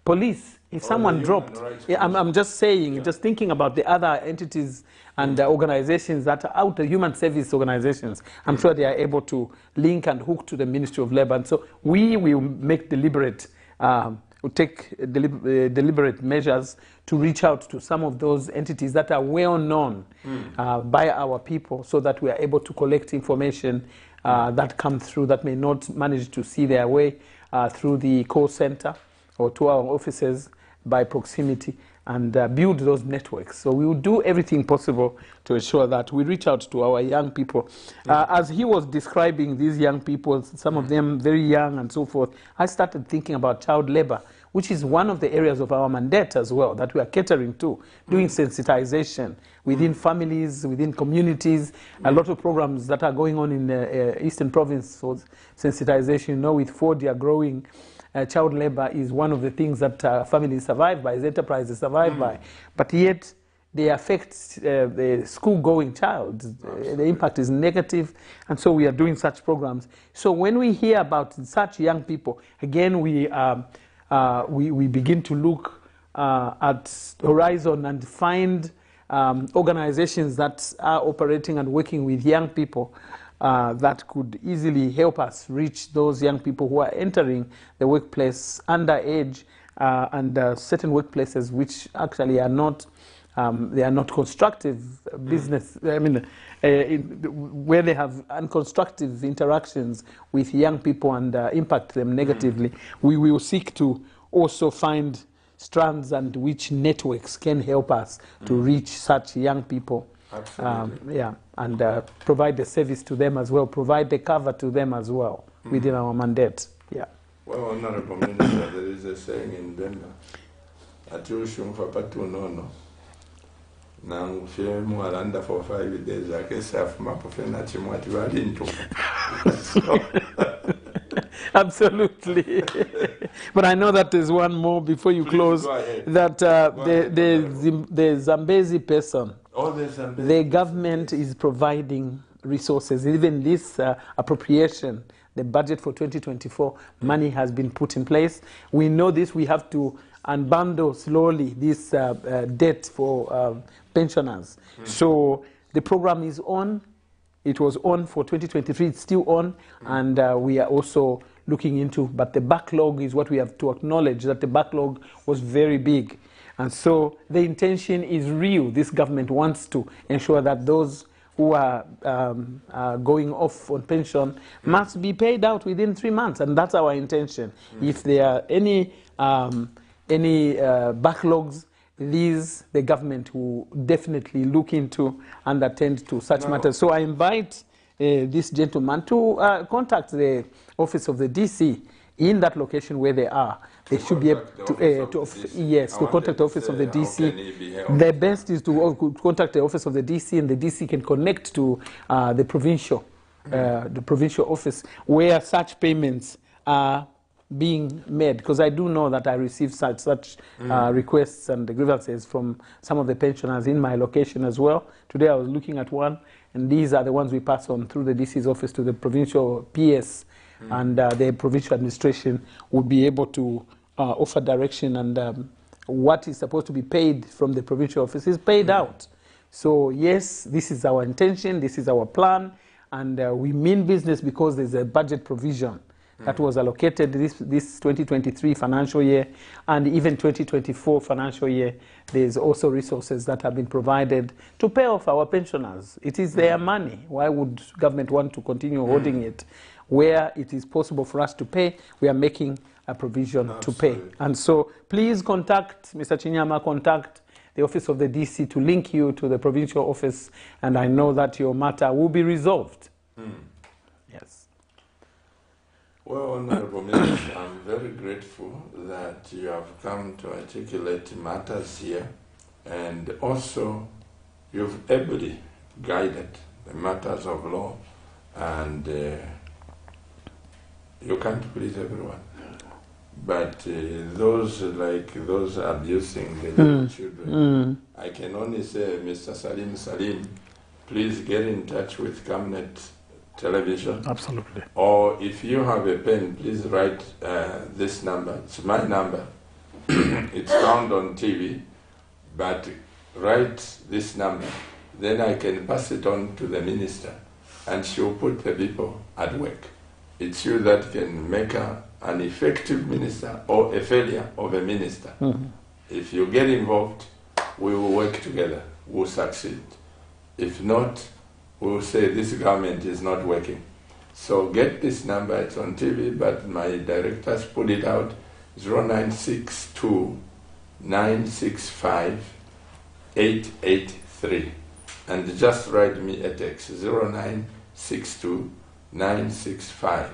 Police, if someone dropped, I'm just saying, just thinking about the other entities and organizations that are out, the human service organizations, I'm sure they are able to link and hook to the Ministry of Labor. And so we will make deliberate deliberate measures to reach out to some of those entities that are well known by our people, so that we are able to collect information that come through that may not manage to see their way through the call center or to our offices by proximity, and build those networks. So we will do everything possible to ensure that we reach out to our young people. As he was describing these young people, some of them very young and so forth, I started thinking about child labor, which is one of the areas of our mandate as well that we are catering to, doing sensitization within families, within communities, a lot of programs that are going on in the Eastern Province for sensitization. You know, with 4 they are growing. Child labor is one of the things that families survive by, enterprises survive by, but yet they affect the school-going child. The impact is negative, and so we are doing such programs. So when we hear about such young people, again, we begin to look at horizon and find organizations that are operating and working with young people that could easily help us reach those young people who are entering the workplace underage, and certain workplaces which actually are not, they are not constructive business. I mean, where they have unconstructive interactions with young people and impact them negatively. We will seek to also find strands and which networks can help us to reach such young people. Absolutely. And provide the service to them as well, provide the cover to them as well within our mandate. Yeah. Well, Honorable Minister, there is a saying in BRENDA, "Atushum fapatu nono." Nangu shemu alanda for 5 days. I guess I've mapofena chimwati walinto. Absolutely. But I know that there's one more before you close. That the Zambezi person, the government is providing resources. Even this appropriation, the budget for 2024, money has been put in place. We know this. We have to unbundle slowly this debt for pensioners. So the program is on. It was on for 2023. It's still on, and we are also looking into. But the backlog is what we have to acknowledge, that the backlog was very big. And so the intention is real. This government wants to ensure that those who are going off on pension must be paid out within 3 months, and that's our intention. If there are any backlogs, the government will definitely look into and attend to such matters. So I invite this gentleman to contact the office of the DC in that location where they are. They should be able to contact the office of the DC. The best is to contact the office of the DC, and the DC can connect to the provincial office where such payments are being made, because I do know that I received such requests and grievances from some of the pensioners in my location as well. Today I was looking at one, and these are the ones we pass on through the DC's office to the provincial PS, and the provincial administration will be able to offer direction, and what is supposed to be paid from the provincial office is paid out. So yes, this is our intention, this is our plan, and we mean business because there's a budget provision that was allocated this 2023 financial year, and even 2024 financial year. There's also resources that have been provided to pay off our pensioners. It is their money. Why would government want to continue holding it? Where it is possible for us to pay, we are making a provision to pay. And so please contact Mr. Chinyama, contact the office of the DC to link you to the provincial office, and I know that your matter will be resolved. Yes. Well, Honorable Minister, I'm very grateful that you have come to articulate matters here, and also you've ably guided the matters of law, and you can't please everyone. But those abusing the little children, I can only say, Mr. Salim, please get in touch with Cabinet Television. Absolutely. Or if you have a pen, please write this number. It's my number. It's found on TV, but write this number. Then I can pass it on to the minister, and she'll put the people at work. It's you that can make her an effective minister or a failure of a minister. If you get involved, we will work together. We'll succeed. If not, we will say this government is not working. So get this number, it's on TV, but my directors put it out, 0962 965 883. And just write me a text, 0962 965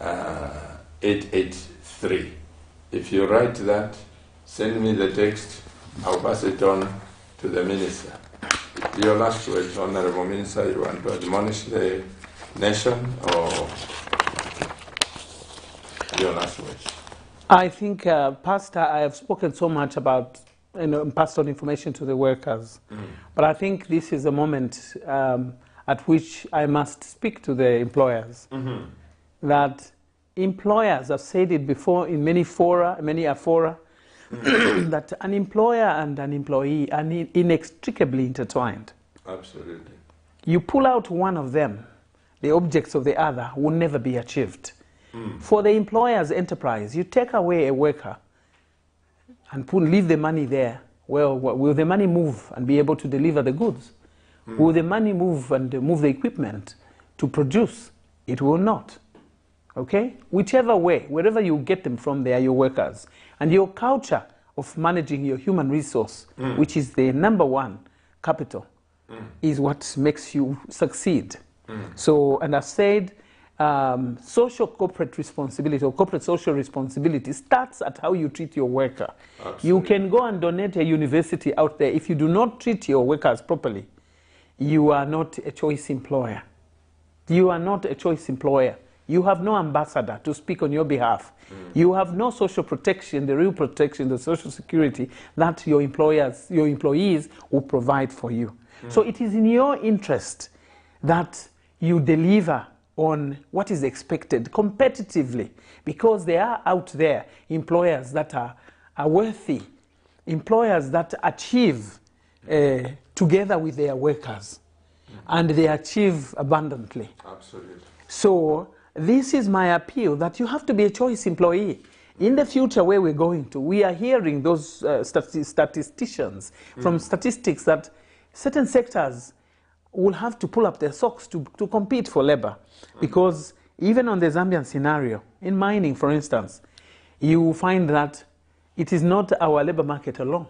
883. If you write that, send me the text, I'll pass it on to the minister. Your last words, Honorable Minister, you want to admonish the nation, or your last words? I think, Pastor, I have spoken so much about, passed on information to the workers, but I think this is a moment at which I must speak to the employers. That employers, I've said it before in many fora, that an employer and an employee are inextricably intertwined. Absolutely. You pull out one of them, the objects of the other will never be achieved. For the employer's enterprise, you take away a worker and leave the money there. Well, will the money move and be able to deliver the goods? Will the money move and move the equipment to produce? It will not. Okay? Whichever way, wherever you get them from, they are your workers. And your culture of managing your human resource, which is the #1 capital, is what makes you succeed. So, and I've said, social corporate responsibility or corporate social responsibility starts at how you treat your worker. Absolutely. You can go and donate a university out there. If you do not treat your workers properly, you are not a choice employer. You are not a choice employer. You have no ambassador to speak on your behalf. You have no social protection, the real protection, the social security that your employees will provide for you. So it is in your interest that you deliver on what is expected competitively, because there are out there employers that are worthy, employers that achieve together with their workers, and they achieve abundantly. Absolutely. So this is my appeal, that you have to be a choice employee. In the future where we're going to, we are hearing those statisticians from statistics that certain sectors will have to pull up their socks to compete for labor. Because even on the Zambian scenario, in mining, for instance, you find that it is not our labor market alone.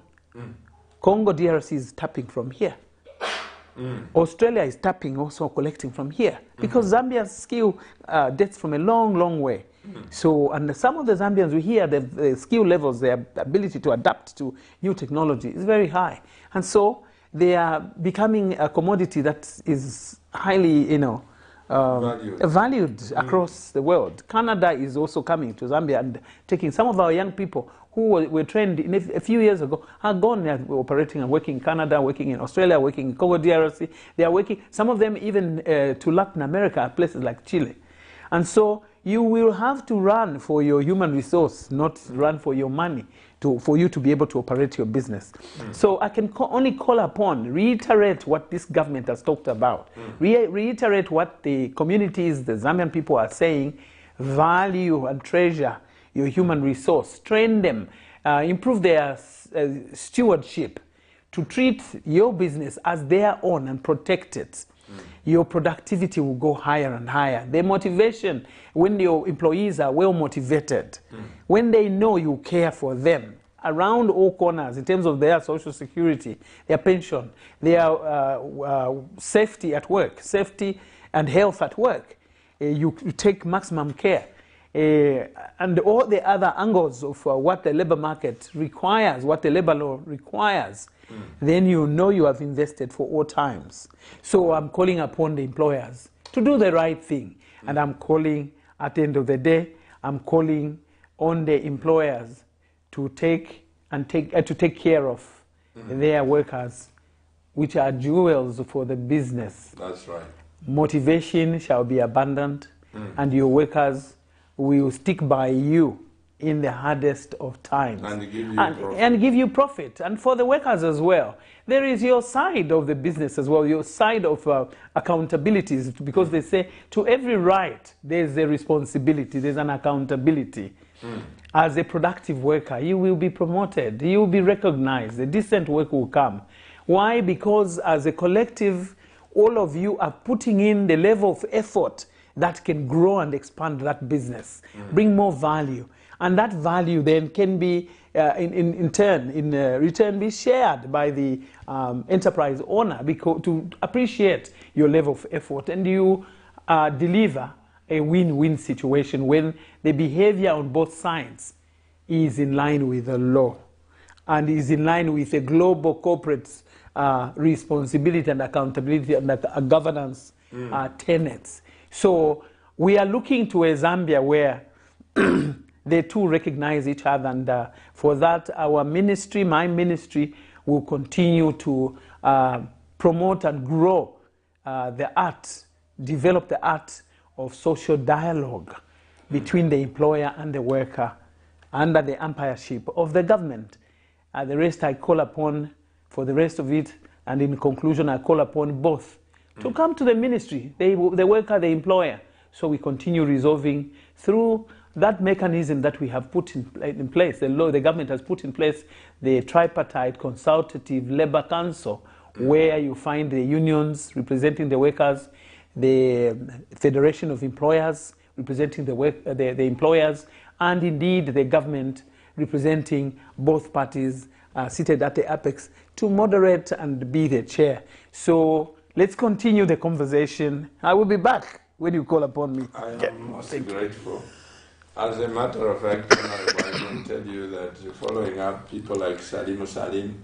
Congo DRC is tapping from here. Australia is tapping, also collecting from here, because Zambia's skill dates from a long, long way. So, and some of the Zambians, we hear the skill levels, their ability to adapt to new technology is very high. And so they are becoming a commodity that is highly, valued across the world. Canada is also coming to Zambia and taking some of our young people who were trained a few years ago, are gone. They are operating and working in Canada, working in Australia, working in Congo DRC. They are working, some of them even to Latin America, places like Chile. And so you will have to run for your human resource, not run for your money, for you to be able to operate your business. So I can only call upon, reiterate what this government has talked about, reiterate what the communities, the Zambian people are saying, value and treasure your human resource, train them, improve their stewardship, to treat your business as their own and protect it. Your productivity will go higher and higher. The motivation, when your employees are well motivated, when they know you care for them, around all corners in terms of their social security, their pension, their safety at work, safety and health at work, you take maximum care. And all the other angles of what the labor market requires, what the labor law requires, then you know you have invested for all times. So I'm calling upon the employers to do the right thing. And I'm calling, at the end of the day, I'm calling on the employers to take care of their workers, which are jewels for the business. That's right. Motivation shall be abundant, and your workers will stick by you in the hardest of times. And give you profit. And for the workers as well. There is your side of the business as well, your side of accountabilities, because they say to every right, there's a responsibility, there's an accountability. As a productive worker, you will be promoted, you will be recognized, a decent work will come. Why? Because as a collective, all of you are putting in the level of effort that can grow and expand that business, bring more value. And that value then can be, in return, be shared by the enterprise owner, because to appreciate your level of effort, and you deliver a win-win situation when the behavior on both sides is in line with the law and is in line with a global corporate responsibility and accountability and governance tenets. So we are looking to a Zambia where the two recognize each other, and for that our ministry, my ministry, will continue to promote and grow the art, develop the art of social dialogue between the employer and the worker under the umpireship of the government. The rest I call upon, for the rest of it, and in conclusion I call upon both to come to the ministry, the worker, the employer, so we continue resolving through that mechanism that we have put in place. The government has put in place the tripartite consultative labor council, where you find the unions representing the workers, the federation of employers representing the employers, and indeed the government representing both parties, seated at the apex to moderate and be the chair. So let's continue the conversation. I will be back when you call upon me. I am most grateful. As a matter of fact, I can tell you that following up people like Salim Salim,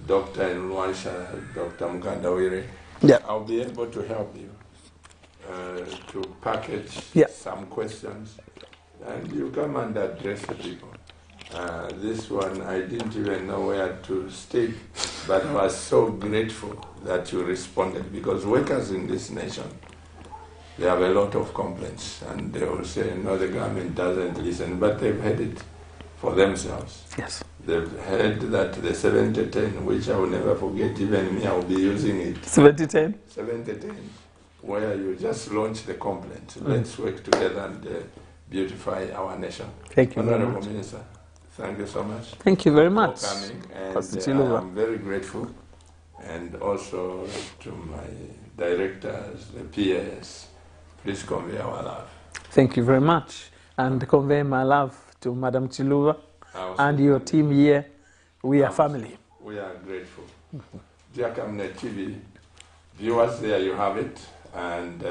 Dr. Nwansha, Dr. Mukandawire, I'll be able to help you to package some questions, and you come and address the people. This one, I didn't even know where to stick, but I was so grateful that you responded, because workers in this nation, they have a lot of complaints, and they will say, no, the government doesn't listen, but they've heard it for themselves. Yes. They've heard that the 70-10, which I will never forget, even me, I will be using it. 70-10? 70-10, where you just launch the complaint. Let's work together and beautify our nation. Thank you very Honorable much. Minister, thank you so much. Thank you very much. For coming, and Pastor Chiluba. I'm very grateful, and also to my directors, the PAS. Please convey our love. Thank you very much, and convey my love to Madam Chiluba and your team here. We are family. We are grateful. Dear Cabinet TV viewers, there you have it, and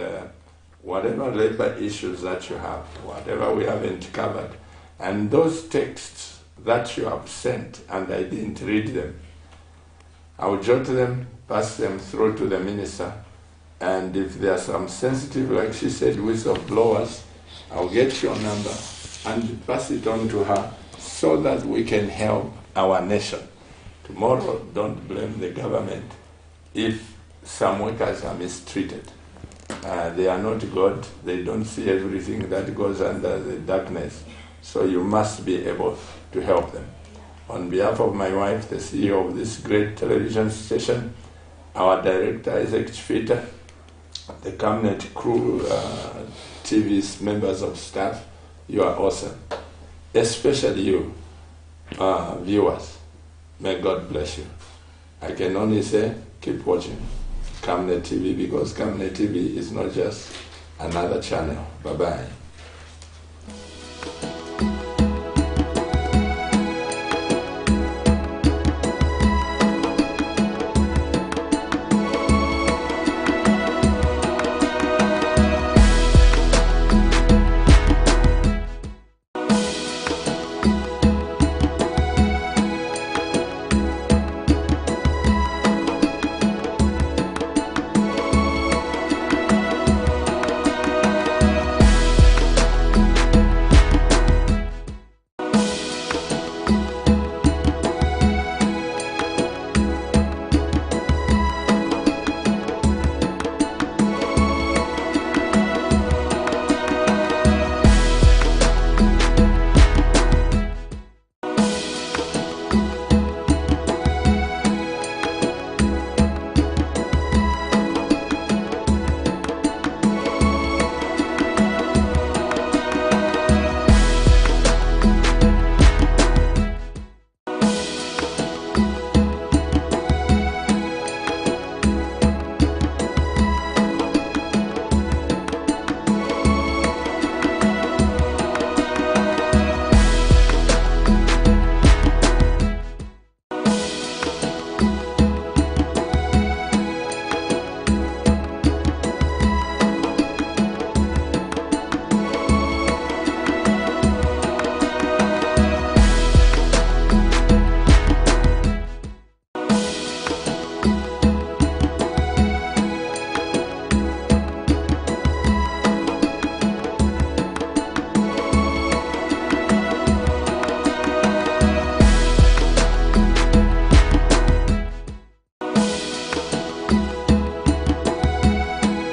whatever labor issues that you have, whatever we haven't covered, and those texts that you have sent and I didn't read them, I'll jot them, pass them through to the minister, and if there are some sensitive, like she said, whistleblowers, I'll get your number and pass it on to her so that we can help our nation. Tomorrow, don't blame the government if some workers are mistreated. They are not God. They don't see everything that goes under the darkness. So you must be able to help them. On behalf of my wife, the CEO of this great television station, our director, Isaac Chifita, the cabinet crew, TV's members of staff, you are awesome. Especially you, viewers. May God bless you. I can only say, keep watching Cabinet TV, because Cabinet TV is not just another channel. Bye-bye.